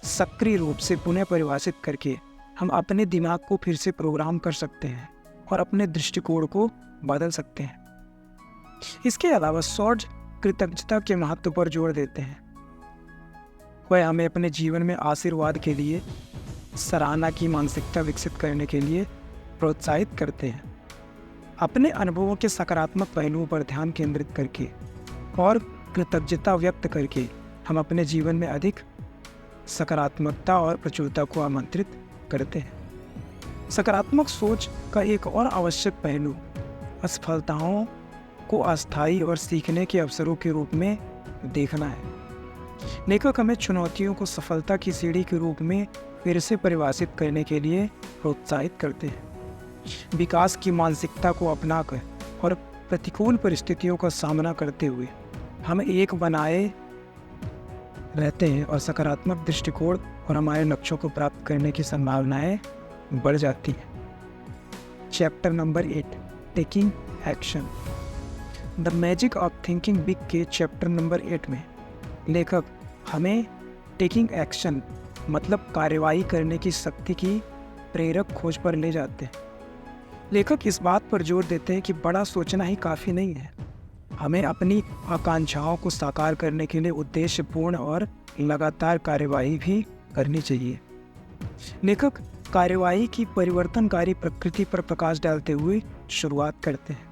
सक्रिय रूप से पुनः परिभाषित करके हम अपने दिमाग को फिर से प्रोग्राम कर सकते हैं और अपने दृष्टिकोण को बदल सकते हैं। इसके अलावा शॉर्ट्ज कृतज्ञता के महत्व पर जोर देते हैं। वह हमें अपने जीवन में आशीर्वाद के लिए सराहना की मानसिकता विकसित करने के लिए प्रोत्साहित करते हैं। अपने अनुभवों के सकारात्मक पहलुओं पर ध्यान केंद्रित करके और कृतज्ञता व्यक्त करके हम अपने जीवन में अधिक सकारात्मकता और प्रचुरता को आमंत्रित करते हैं। सकारात्मक सोच का एक और आवश्यक पहलू असफलताओं को अस्थायी और सीखने के अवसरों के रूप में देखना है। लेखक हमें चुनौतियों को सफलता की सीढ़ी के रूप में फिर से परिभाषित करने के लिए प्रोत्साहित करते हैं। विकास की मानसिकता को अपनाकर और प्रतिकूल परिस्थितियों का सामना करते हुए हम एक बनाए रहते हैं और सकारात्मक दृष्टिकोण और हमारे लक्ष्यों को प्राप्त करने की संभावनाएं बढ़ जाती हैं। Chapter number 8 taking action. The magic of thinking big के चैप्टर नंबर 8 में लेखक हमें टेकिंग एक्शन मतलब कार्रवाई करने की शक्ति की प्रेरक खोज पर ले जाते हैं। लेखक इस बात पर जोर देते हैं कि बड़ा सोचना ही काफ़ी नहीं है, हमें अपनी आकांक्षाओं को साकार करने के लिए उद्देश्यपूर्ण और लगातार कार्यवाही भी करनी चाहिए। लेखक कार्यवाही की परिवर्तनकारी प्रकृति पर प्रकाश डालते हुए शुरुआत करते हैं।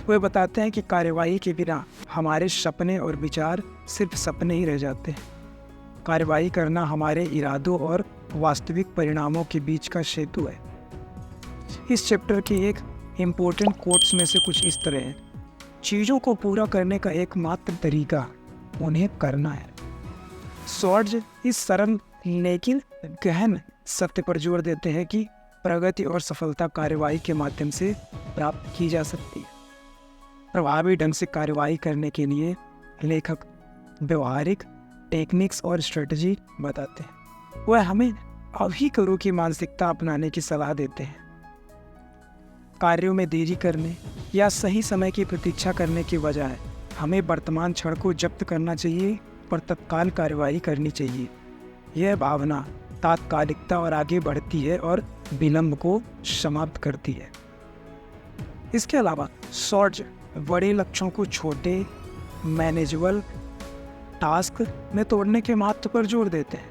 वे बताते हैं कि कार्यवाही के बिना हमारे सपने और विचार सिर्फ सपने ही रह जाते हैं। कार्यवाही करना हमारे इरादों और वास्तविक परिणामों के बीच का सेतु है। इस चैप्टर के एक इम्पोर्टेंट कोट्स में से कुछ इस तरह हैं। चीज़ों को पूरा करने का एकमात्र तरीका उन्हें करना है। स्वॉर्ड्स इस सरल लेकिन गहन सत्य पर जोर देते हैं कि प्रगति और सफलता कार्यवाही के माध्यम से प्राप्त की जा सकती है। प्रभावी ढंग से कार्यवाही करने के लिए लेखक व्यवहारिक टेक्निक्स और स्ट्रेटजी बताते हैं। वह हमें अभी करो की मानसिकता अपनाने की सलाह देते हैं। कार्यों में देरी करने या सही समय की प्रतीक्षा करने की बजाय हमें वर्तमान क्षण को जब्त करना चाहिए और तत्काल कार्यवाही करनी चाहिए। यह भावना तात्कालिकता और आगे बढ़ती है और विलंब को समाप्त करती है। इसके अलावा स्वॉर्ड्स बड़े लक्ष्यों को छोटे मैनेजेबल टास्क में तोड़ने के महत्व पर जोर देते हैं।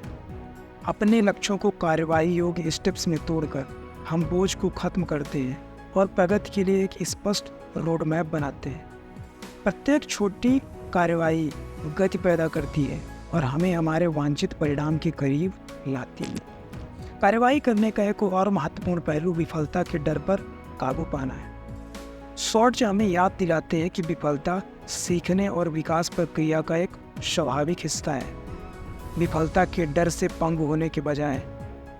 अपने लक्ष्यों को कार्यवाही योग्य स्टेप्स में तोड़कर हम बोझ को खत्म करते हैं और प्रगति के लिए एक स्पष्ट रोड मैप बनाते हैं। प्रत्येक छोटी कार्यवाही गति पैदा करती है और हमें हमारे वांछित परिणाम के करीब लाती है। कार्यवाही करने का एक और महत्वपूर्ण पहलू विफलता के डर पर काबू पाना है। स्वॉर्ड्स हमें याद दिलाते हैं कि विफलता सीखने और विकास प्रक्रिया का एक स्वाभाविक हिस्सा है। विफलता के डर से पंग होने के बजाय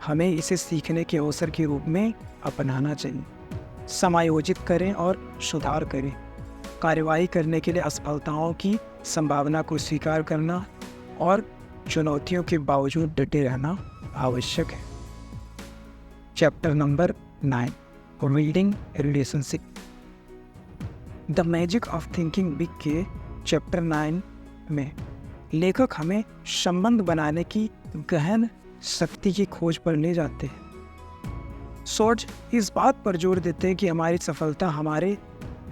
हमें इसे सीखने के अवसर के रूप में अपनाना चाहिए। समायोजित करें और सुधार करें। कार्यवाही करने के लिए असफलताओं की संभावना को स्वीकार करना और चुनौतियों के बावजूद डटे रहना आवश्यक है। Chapter number 9, reading relationship. The magic of thinking big के चैप्टर 9 में लेखक हमें संबंध बनाने की गहन शक्ति की खोज पर ले जाते हैं। स्वॉर्ड्स इस बात पर जोर देते हैं कि हमारी सफलता हमारे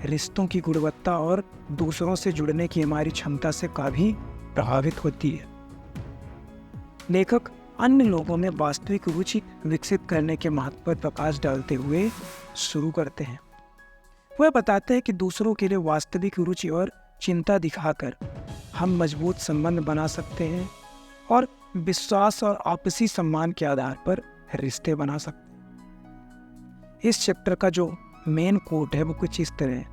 रिश्तों की गुणवत्ता और दूसरों से जुड़ने की हमारी क्षमता से काफ़ी प्रभावित होती है। लेखक अन्य लोगों में वास्तविक रुचि विकसित करने के महत्व पर प्रकाश डालते हुए शुरू करते हैं। वह बताते हैं कि दूसरों के लिए वास्तविक रुचि और चिंता दिखाकर हम मजबूत संबंध बना सकते हैं और विश्वास और आपसी सम्मान के आधार पर रिश्ते बना सकते हैं। इस चैप्टर का जो मेन कोट है वो कुछ इस तरह है।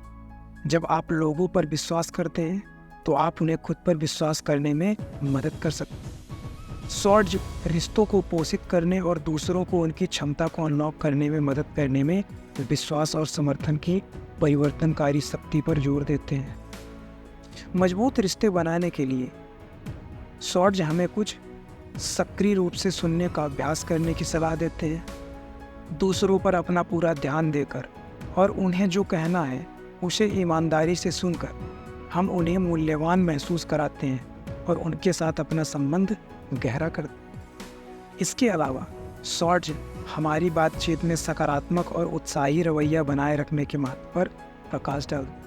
जब आप लोगों पर विश्वास करते हैं तो आप उन्हें खुद पर विश्वास करने में मदद कर सकते हैं। स्वॉर्ड्स रिश्तों को पोषित करने और दूसरों को उनकी क्षमता को अनलॉक करने में मदद करने में विश्वास और समर्थन की परिवर्तनकारी शक्ति पर जोर देते हैं। मजबूत रिश्ते बनाने के लिए स्वॉर्ड्स हमें कुछ सक्रिय रूप से सुनने का अभ्यास करने की सलाह देते हैं। दूसरों पर अपना पूरा ध्यान देकर और उन्हें जो कहना है उसे ईमानदारी से सुनकर हम उन्हें मूल्यवान महसूस कराते हैं और उनके साथ अपना संबंध गहरा करते हैं। इसके अलावा स्वॉर्ड्स हमारी बातचीत में सकारात्मक और उत्साही रवैया बनाए रखने के महत्व पर प्रकाश डालते हैं।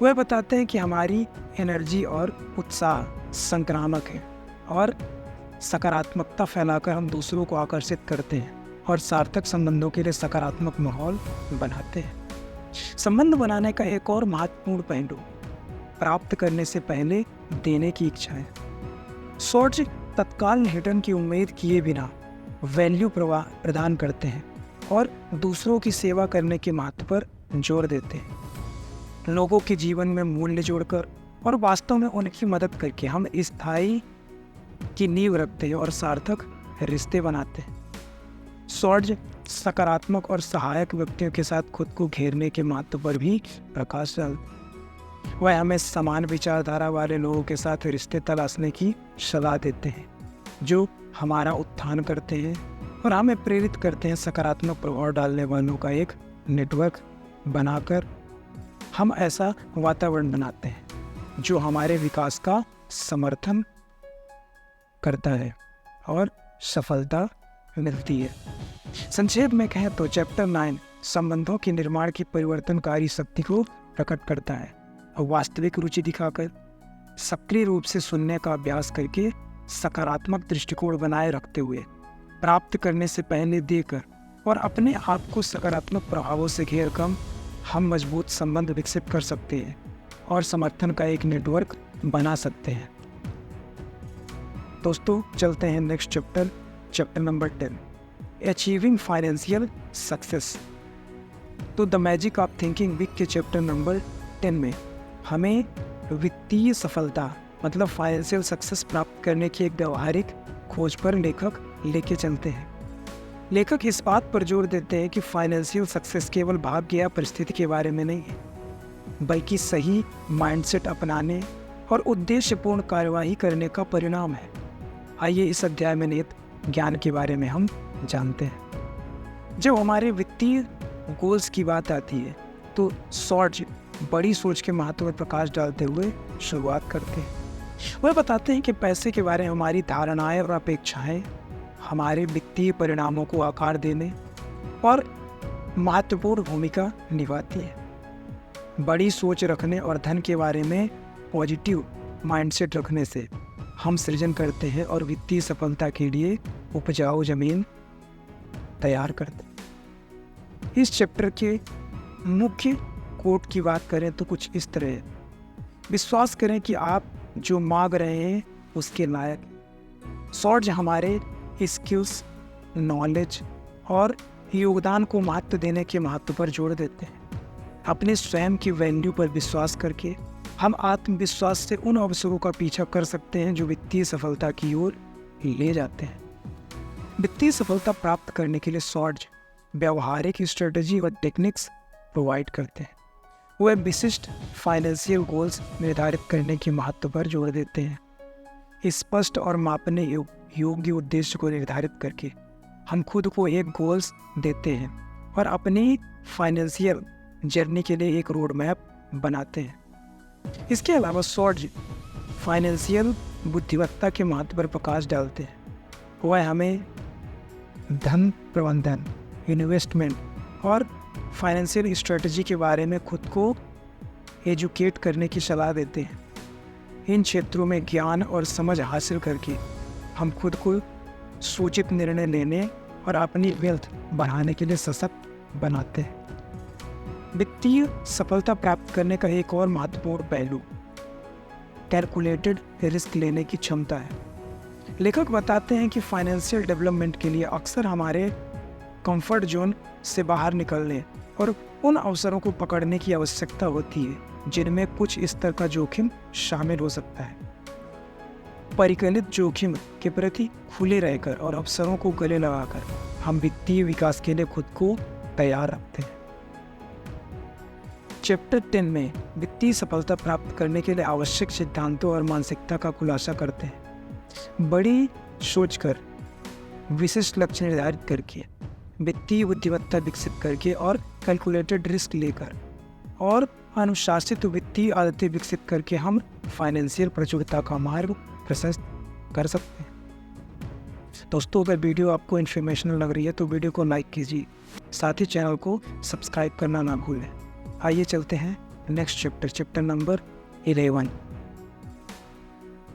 वह बताते हैं कि हमारी एनर्जी और उत्साह संक्रामक है और सकारात्मकता फैलाकर हम दूसरों को आकर्षित करते हैं और सार्थक संबंधों के लिए सकारात्मक माहौल बनाते हैं। संबंध बनाने का एक और महत्वपूर्ण पहलू प्राप्त करने से पहले देने की इच्छा है। स्वॉर्ड्स तत्काल रिटर्न की उम्मीद किए बिना वैल्यू प्रदान करते हैं और दूसरों की सेवा करने के महत्व पर जोर देते हैं। लोगों के जीवन में मूल्य जोड़कर और वास्तव में उनकी मदद करके हम स्थायी की नींव रखते हैं और सार्थक रिश्ते बनाते हैं। स्वॉर्ड्स सकारात्मक और सहायक व्यक्तियों के साथ खुद को घेरने के महत्व पर भी प्रकाश डालते हैं। वह हमें समान विचारधारा वाले लोगों के साथ रिश्ते तलाशने की सलाह देते हैं जो हमारा उत्थान करते हैं और हमें प्रेरित करते हैं। सकारात्मक प्रभाव डालने वालों का एक नेटवर्क बनाकर हम ऐसा वातावरण बनाते हैं जो हमारे विकास का समर्थन करता है और सफलता मिलती है। संक्षेप में कहें तो चैप्टर 9 संबंधों के निर्माण की परिवर्तनकारी शक्ति को प्रकट करता है वास्तविक रुचि दिखाकर, सक्रिय रूप से सुनने का अभ्यास करके, सकारात्मक दृष्टिकोण बनाए रखते हुए, प्राप्त करने से पहले देकर और अपने आप को सकारात्मक प्रभावों से घेर कर हम मजबूत संबंध विकसित कर सकते हैं और समर्थन का एक नेटवर्क बना सकते हैं। दोस्तों चलते हैं next chapter number 10, achieving financial success. तो the magic of thinking big के चैप्टर नंबर 10 में हमें वित्तीय सफलता मतलब फाइनेंशियल सक्सेस प्राप्त करने की एक व्यवहारिक खोज पर लेखक लेके चलते हैं। लेखक इस बात पर जोर देते हैं कि फाइनेंशियल सक्सेस केवल भाग्य या परिस्थिति के बारे में नहीं है, बल्कि सही माइंडसेट अपनाने और उद्देश्यपूर्ण कार्यवाही करने का परिणाम है। आइए इस अध्याय में निहित ज्ञान के बारे में हम जानते हैं। जब हमारे वित्तीय गोल्स की बात आती है तो सॉर्ज बड़ी सोच के महत्व में प्रकाश डालते हुए शुरुआत करते हैं। वह बताते हैं कि पैसे के बारे में हमारी धारणाएं और अपेक्षाएं हमारे वित्तीय परिणामों को आकार देने और महत्वपूर्ण भूमिका निभाती है। बड़ी सोच रखने और धन के बारे में पॉजिटिव माइंडसेट रखने से हम सृजन करते हैं और वित्तीय सफलता के लिए उपजाऊ जमीन तैयार करते हैं। इस चैप्टर के मुख्य कोट की बात करें तो कुछ इस तरह है। विश्वास करें कि आप जो मांग रहे हैं उसके लायक। सॉर्ज हमारे स्किल्स, नॉलेज और योगदान को महत्व देने के महत्व पर जोर देते हैं। अपने स्वयं की वैल्यू पर विश्वास करके हम आत्मविश्वास से उन अवसरों का पीछा कर सकते हैं जो वित्तीय सफलता की ओर ले जाते हैं। वित्तीय सफलता प्राप्त करने के लिए सॉर्ज व्यवहारिक स्ट्रेटजी और टेक्निक्स प्रोवाइड करते हैं। वह विशिष्ट फाइनेंशियल गोल्स निर्धारित करने के महत्व पर जोर देते हैं। स्पष्ट और मापने योग्य उद्देश्य को निर्धारित करके हम खुद को एक गोल्स देते हैं और अपनी फाइनेंशियल जर्नी के लिए एक रोड मैप बनाते हैं। इसके अलावा सॉर्ज फाइनेंशियल बुद्धिमत्ता के महत्व पर प्रकाश डालते हैं। वह हमें धन प्रबंधन, इन्वेस्टमेंट और फाइनेंशियल स्ट्रेटजी के बारे में खुद को एजुकेट करने की सलाह देते हैं। इन क्षेत्रों में ज्ञान और समझ हासिल करके हम खुद को सूचित निर्णय लेने और अपनी वेल्थ बढ़ाने के लिए सशक्त बनाते हैं। वित्तीय सफलता प्राप्त करने का एक और महत्वपूर्ण पहलू कैलकुलेटेड रिस्क लेने की क्षमता है। लेखक बताते हैं कि फाइनेंशियल डेवलपमेंट के लिए अक्सर हमारे कंफर्ट जोन से बाहर निकलने और उन अवसरों को पकड़ने की आवश्यकता होती है जिनमें कुछ स्तर का जोखिम शामिल हो सकता है। परिकलित जोखिम के प्रति खुले रहकर और अवसरों को गले लगाकर हम वित्तीय विकास के लिए खुद को तैयार रखते हैं। चैप्टर 10 में वित्तीय सफलता प्राप्त करने के लिए आवश्यक सिद्धांतों और मानसिकता का खुलासा करते हैं। बड़ी सोचकर, विशिष्ट लक्ष्य निर्धारित करके, वित्तीय बुद्धिमत्ता विकसित करके और कैलकुलेटेड रिस्क लेकर और अनुशासित वित्तीय आदतें विकसित करके हम फाइनेंशियल प्रचुरता का मार्ग प्रशस्त कर सकते हैं। दोस्तों अगर वीडियो आपको इन्फॉर्मेशनल लग रही है तो वीडियो को लाइक कीजिए, साथ ही चैनल को सब्सक्राइब करना ना भूलें। आइए चलते हैं next chapter number 11,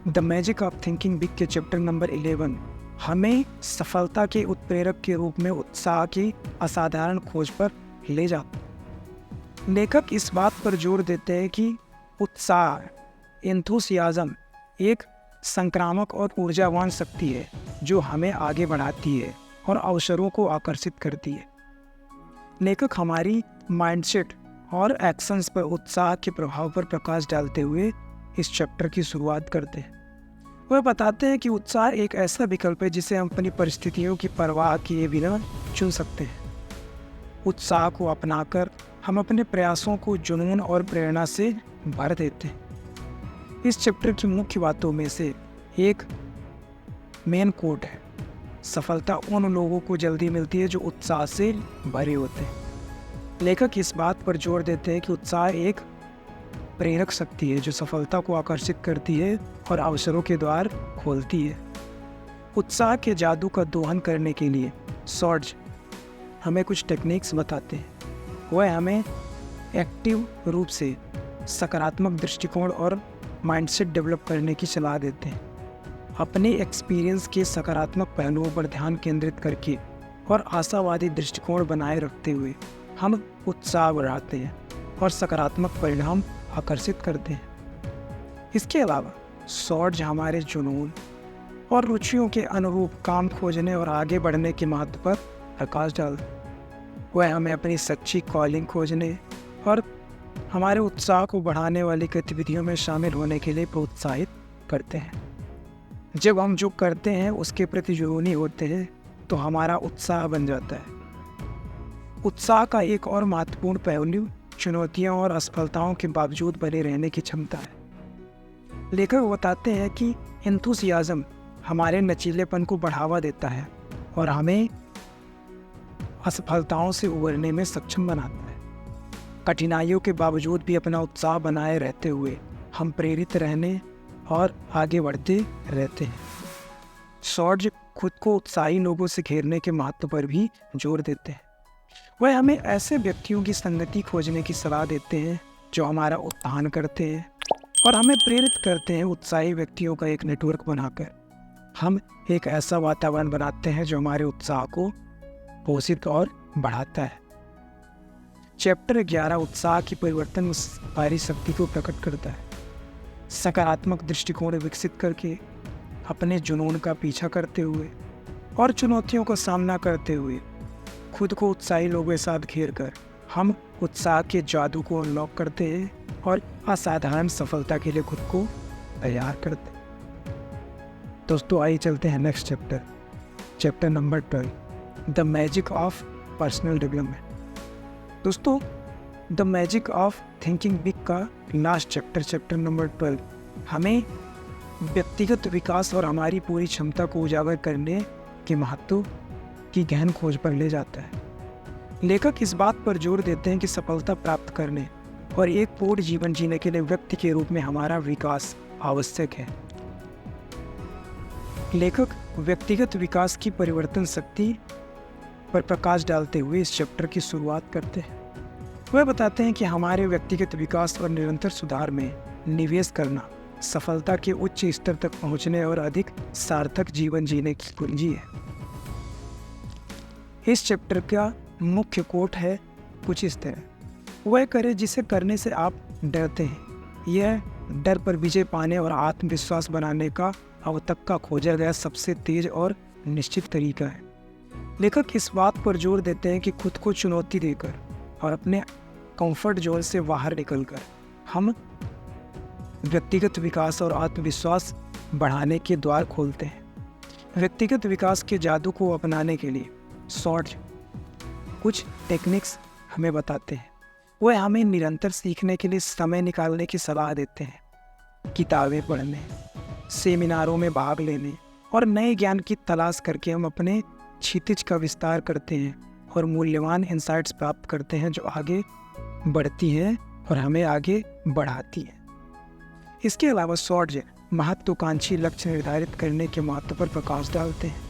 the magic of thinking big के चैप्टर नंबर 11 हमें सफलता के उत्प्रेरक के रूप में उत्साह की असाधारण खोज पर ले जाता है। लेखक इस बात पर जोर देते हैं कि उत्साह, एंथुसियाज्म एक संक्रामक और ऊर्जावान शक्ति है जो हमें आगे बढ़ाती है और अवसरों को आकर्षित करती है। लेखक हमारी माइंडसेट और एक्शंस पर उत्साह के प्रभाव पर प्रकाश डालते हुए इस चैप्टर की शुरुआत करते हैं। वह बताते हैं कि उत्साह एक ऐसा विकल्प है जिसे हम अपनी परिस्थितियों की परवाह किए बिना चुन सकते हैं। उत्साह को अपनाकर हम अपने प्रयासों को जुनून और प्रेरणा से भर देते हैं। इस चैप्टर की मुख्य बातों में से एक मेन कोट है, सफलता उन लोगों को जल्दी मिलती है जो उत्साह से भरे होते हैं। लेखक इस बात पर जोर देते हैं कि उत्साह एक प्रेरक शक्ति है जो सफलता को आकर्षित करती है और अवसरों के द्वार खोलती है। उत्साह के जादू का दोहन करने के लिए सॉर्ज हमें कुछ टेक्निक्स बताते हैं। वह हमें एक्टिव रूप से सकारात्मक दृष्टिकोण और माइंडसेट डेवलप करने की सलाह देते हैं। अपने एक्सपीरियंस के सकारात्मक पहलुओं पर ध्यान केंद्रित करके और आशावादी दृष्टिकोण बनाए रखते हुए हम उत्साह बढ़ाते हैं और सकारात्मक परिणाम आकर्षित करते हैं। इसके अलावा सॉर्ज हमारे जुनून और रुचियों के अनुरूप काम खोजने और आगे बढ़ने के महत्व पर प्रकाश डालते हैं। वह हमें अपनी सच्ची कॉलिंग खोजने और हमारे उत्साह को बढ़ाने वाली गतिविधियों में शामिल होने के लिए प्रोत्साहित करते हैं। जब हम जो करते हैं उसके प्रति जुनूनी होते हैं तो हमारा उत्साह बन जाता है। उत्साह का एक और महत्वपूर्ण पहलू चुनौतियों और असफलताओं के बावजूद बने रहने की क्षमता है। लेखक बताते हैं कि एंथुसियाज्म हमारे लचीलेपन को बढ़ावा देता है और हमें असफलताओं से उबरने में सक्षम बनाता है। कठिनाइयों के बावजूद भी अपना उत्साह बनाए रहते हुए हम प्रेरित रहने और आगे बढ़ते रहते हैं। सॉर्ज खुद को उत्साही लोगों से घेरने के महत्व पर भी जोर देते हैं। वह हमें ऐसे व्यक्तियों की संगति खोजने की सलाह देते हैं जो हमारा उत्थान करते हैं और हमें प्रेरित करते हैं। उत्साही व्यक्तियों का एक नेटवर्क बनाकर हम एक ऐसा वातावरण बनाते हैं जो हमारे उत्साह को पोषित और बढ़ाता है। चैप्टर 11 उत्साह की परिवर्तनकारी शक्ति को प्रकट करता है। सकारात्मक दृष्टिकोण विकसित करके अपने जुनून का पीछा करते हुए और चुनौतियों का सामना करते हुए खुद को उत्साही लोगों के साथ घेर कर हम उत्साह के जादू को अनलॉक करते हैं और असाधारण सफलता के लिए खुद को तैयार करते हैं। दोस्तों आइए चलते हैं next chapter number 12, the magic of personal development. दोस्तों the magic of thinking big का लास्ट चैप्टर नंबर 12 हमें व्यक्तिगत विकास और हमारी पूरी क्षमता को उजागर करने के महत्व की गहन खोज पर ले जाता है। लेखक इस बात पर जोर देते हैं कि सफलता प्राप्त करने और एक पूर्ण जीवन जीने के लिए व्यक्ति के रूप में हमारा विकास आवश्यक है। लेखक व्यक्तिगत विकास की परिवर्तन शक्ति पर प्रकाश डालते हुए इस चैप्टर की शुरुआत करते हैं। वह बताते हैं कि हमारे व्यक्तिगत विकास और निरंतर सुधार में निवेश करना सफलता के उच्च स्तर तक पहुंचने और अधिक सार्थक जीवन जीने की कुंजी है। इस चैप्टर का मुख्य कोट है कुछ इस तरह, वह करे जिसे करने से आप डरते हैं। यह डर पर विजय पाने और आत्मविश्वास बनाने का अब तक का खोजा गया सबसे तेज और निश्चित तरीका है। लेखक इस बात पर जोर देते हैं कि खुद को चुनौती देकर और अपने कंफर्ट जोन से बाहर निकलकर हम व्यक्तिगत विकास और आत्मविश्वास बढ़ाने के द्वार खोलते हैं। व्यक्तिगत विकास के जादू को अपनाने के लिए सॉर्ज कुछ टेक्निक्स हमें बताते हैं। वह हमें निरंतर सीखने के लिए समय निकालने की सलाह देते हैं। किताबें पढ़ने, सेमिनारों में भाग लेने और नए ज्ञान की तलाश करके हम अपने क्षितिज का विस्तार करते हैं और मूल्यवान इंसाइट्स प्राप्त करते हैं जो आगे बढ़ती हैं और हमें आगे बढ़ाती हैं। इसके अलावा सॉर्ज महत्वाकांक्षी लक्ष्य निर्धारित करने के महत्व पर प्रकाश डालते हैं।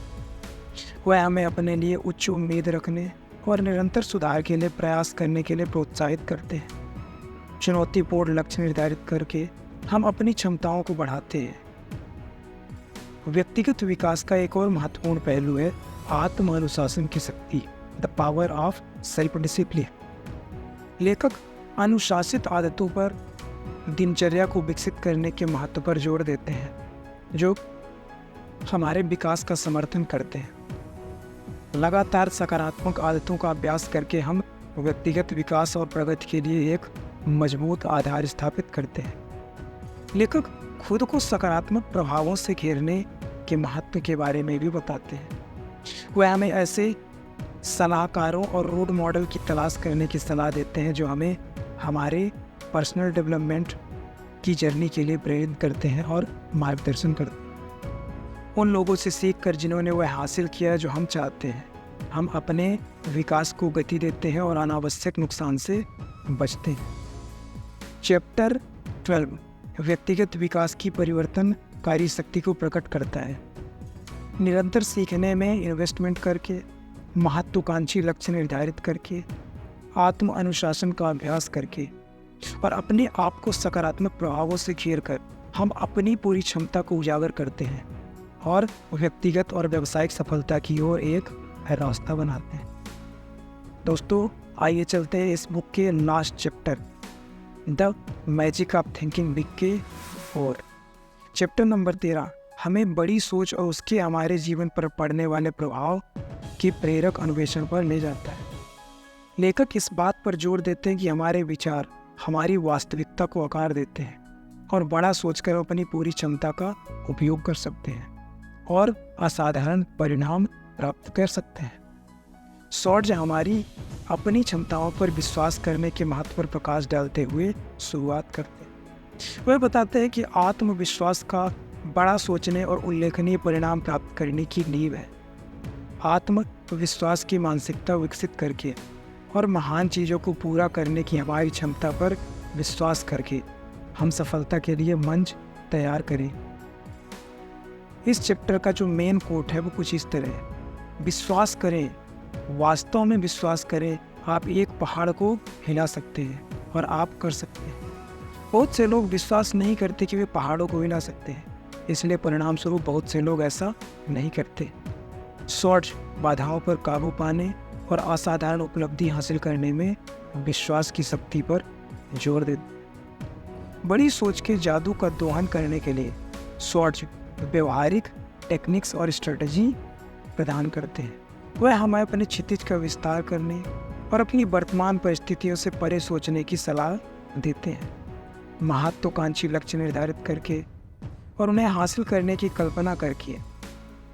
वह हमें अपने लिए उच्च उम्मीद रखने और निरंतर सुधार के लिए प्रयास करने के लिए प्रोत्साहित करते हैं। चुनौतीपूर्ण लक्ष्य निर्धारित करके हम अपनी क्षमताओं को बढ़ाते हैं। व्यक्तिगत विकास का एक और महत्वपूर्ण पहलू है आत्म अनुशासन की शक्ति, the power of self discipline. लेखक अनुशासित आदतों पर दिनचर्या को विकसित करने के महत्व पर जोर देते हैं जो हमारे विकास का समर्थन करते हैं। लगातार सकारात्मक आदतों का अभ्यास करके हम व्यक्तिगत विकास और प्रगति के लिए एक मजबूत आधार स्थापित करते हैं। लेखक खुद को सकारात्मक प्रभावों से घेरने के महत्व के बारे में भी बताते हैं। वह हमें ऐसे सलाहकारों और रोल मॉडल की तलाश करने की सलाह देते हैं जो हमें हमारे पर्सनल डेवलपमेंट की जर्नी के लिए प्रेरित करते हैं और मार्गदर्शन करते हैं। उन लोगों से सीखकर जिन्होंने वह हासिल किया है जो हम चाहते हैं, हम अपने विकास को गति देते हैं और अनावश्यक नुकसान से बचते हैं। चैप्टर 12 व्यक्तिगत विकास की परिवर्तनकारी शक्ति को प्रकट करता है। निरंतर सीखने में इन्वेस्टमेंट करके, महत्वाकांक्षी लक्ष्य निर्धारित करके, आत्म अनुशासन का अभ्यास करके और अपने आप को सकारात्मक प्रभावों से घेर कर हम अपनी पूरी क्षमता को उजागर करते हैं और व्यक्तिगत और व्यावसायिक सफलता की ओर एक रास्ता बनाते हैं। दोस्तों, आइए चलते हैं इस बुक के last chapter the magic of thinking big के और चैप्टर नंबर 13 हमें बड़ी सोच और उसके हमारे जीवन पर पड़ने वाले प्रभाव की प्रेरक अन्वेषण पर ले जाता है। लेखक इस बात पर जोर देते हैं कि हमारे विचार हमारी वास्तविकता को आकार देते हैं और बड़ा सोचकर अपनी पूरी क्षमता का उपयोग कर सकते हैं और असाधारण परिणाम प्राप्त कर सकते हैं। शॉर्ट्ज हमारी अपनी क्षमताओं पर विश्वास करने के महत्व पर प्रकाश डालते हुए शुरुआत करते हैं। वह बताते हैं कि आत्मविश्वास का बड़ा सोचने और उल्लेखनीय परिणाम प्राप्त करने की नींव है। आत्मविश्वास की मानसिकता विकसित करके और महान चीज़ों को पूरा करने की हमारी क्षमता पर विश्वास करके हम सफलता के लिए मंच तैयार करें। इस चैप्टर का जो मेन कोट है वो कुछ इस तरह है: विश्वास करें, वास्तव में विश्वास करें, आप एक पहाड़ को हिला सकते हैं और आप कर सकते हैं। बहुत से लोग विश्वास नहीं करते कि वे पहाड़ों को हिला सकते हैं, इसलिए परिणाम स्वरूप बहुत से लोग ऐसा नहीं करते। शॉर्ट्ज बाधाओं पर काबू पाने और असाधारण उपलब्धि हासिल करने में विश्वास की शक्ति पर जोर देते। बड़ी सोच के जादू का दोहन करने के लिए शॉर्ट्ज व्यवहारिक टेक्निक्स और स्ट्रेटजी प्रदान करते हैं। वह हमें अपने क्षितिज का विस्तार करने और अपनी वर्तमान परिस्थितियों से परे सोचने की सलाह देते हैं। महत्वाकांक्षी लक्ष्य निर्धारित करके और उन्हें हासिल करने की कल्पना करके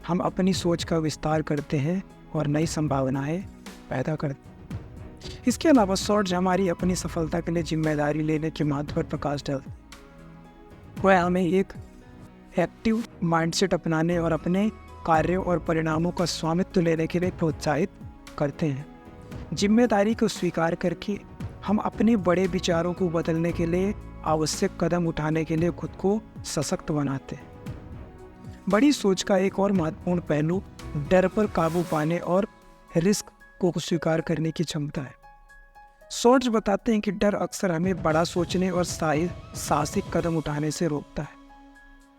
हम अपनी सोच का विस्तार करते हैं और नई संभावनाएं पैदा करते हैं। इसके अलावा शॉर्ट्ज हमारी अपनी सफलता के लिए जिम्मेदारी लेने के महत्व पर प्रकाश डालते हैं। वह हमें एक एक्टिव माइंडसेट अपनाने और अपने कार्यों और परिणामों का स्वामित्व लेने के लिए प्रोत्साहित करते हैं। जिम्मेदारी को स्वीकार करके हम अपने बड़े विचारों को बदलने के लिए आवश्यक कदम उठाने के लिए खुद को सशक्त बनाते हैं। बड़ी सोच का एक और महत्वपूर्ण पहलू डर पर काबू पाने और रिस्क को स्वीकार करने की क्षमता है। शॉर्ट्ज बताते हैं कि डर अक्सर हमें बड़ा सोचने और साहसिक कदम उठाने से रोकता है।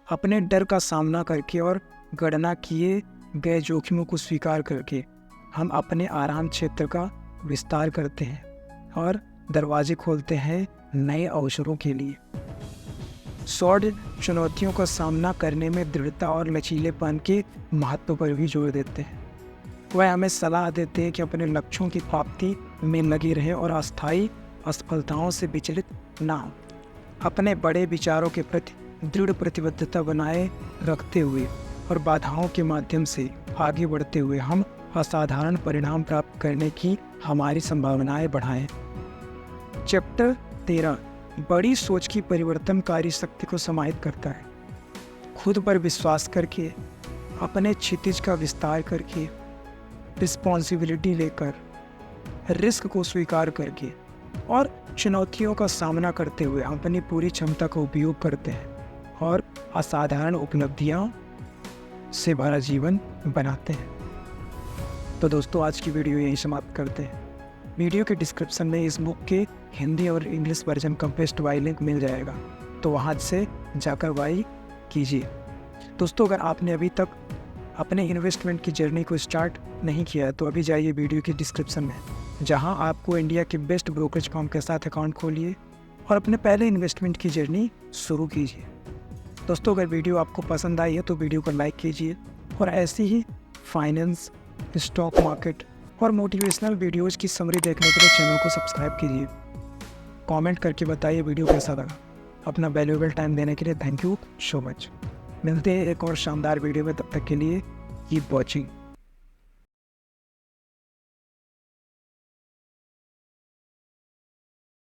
अपने डर का सामना करके और गणना किए गए जोखिमों को स्वीकार करके हम अपने आराम क्षेत्र का विस्तार करते हैं और दरवाजे खोलते हैं नए अवसरों के लिए। शॉर्ट्ज चुनौतियों का सामना करने में दृढ़ता और लचीलेपन के महत्व पर भी जोर देते हैं। वह हमें सलाह देते हैं कि अपने लक्ष्यों की प्राप्ति में लगे रहें और अस्थायी असफलताओं से विचलित ना हों। अपने बड़े विचारों के प्रति दृढ़ प्रतिबद्धता बनाए रखते हुए और बाधाओं के माध्यम से आगे बढ़ते हुए हम असाधारण परिणाम प्राप्त करने की हमारी संभावनाएं बढ़ाएं। चैप्टर 13 बड़ी सोच की परिवर्तनकारी शक्ति को समाहित करता है। खुद पर विश्वास करके, अपने क्षितिज का विस्तार करके, रिस्पॉन्सिबिलिटी लेकर, रिस्क को स्वीकार करके और चुनौतियों का सामना करते हुए हम अपनी पूरी क्षमता का उपयोग करते हैं और असाधारण उपलब्धियां से भरा जीवन बनाते हैं। तो दोस्तों, आज की वीडियो यहीं समाप्त करते हैं। वीडियो के डिस्क्रिप्शन में इस बुक के हिंदी और इंग्लिश वर्जन का बेस्ट बाय लिंक मिल जाएगा, तो वहाँ से जाकर बाय कीजिए। दोस्तों, अगर आपने अभी तक अपने इन्वेस्टमेंट की जर्नी को स्टार्ट नहीं किया है तो अभी जाइए वीडियो के डिस्क्रिप्शन में, जहां आपको इंडिया के बेस्ट ब्रोकरेज फर्म के साथ अकाउंट खोलिए और अपने पहले इन्वेस्टमेंट की जर्नी शुरू कीजिए। दोस्तों, अगर वीडियो आपको पसंद आई है तो वीडियो को लाइक कीजिए और ऐसी ही फाइनेंस, स्टॉक मार्केट और मोटिवेशनल वीडियोज़ की समरी देखने के लिए चैनल को सब्सक्राइब कीजिए। कमेंट करके बताइए वीडियो कैसा लगा। अपना वैल्यूएबल टाइम देने के लिए थैंक यू सो मच। मिलते हैं एक और शानदार वीडियो में, तब तक के लिए कीप वॉचिंग।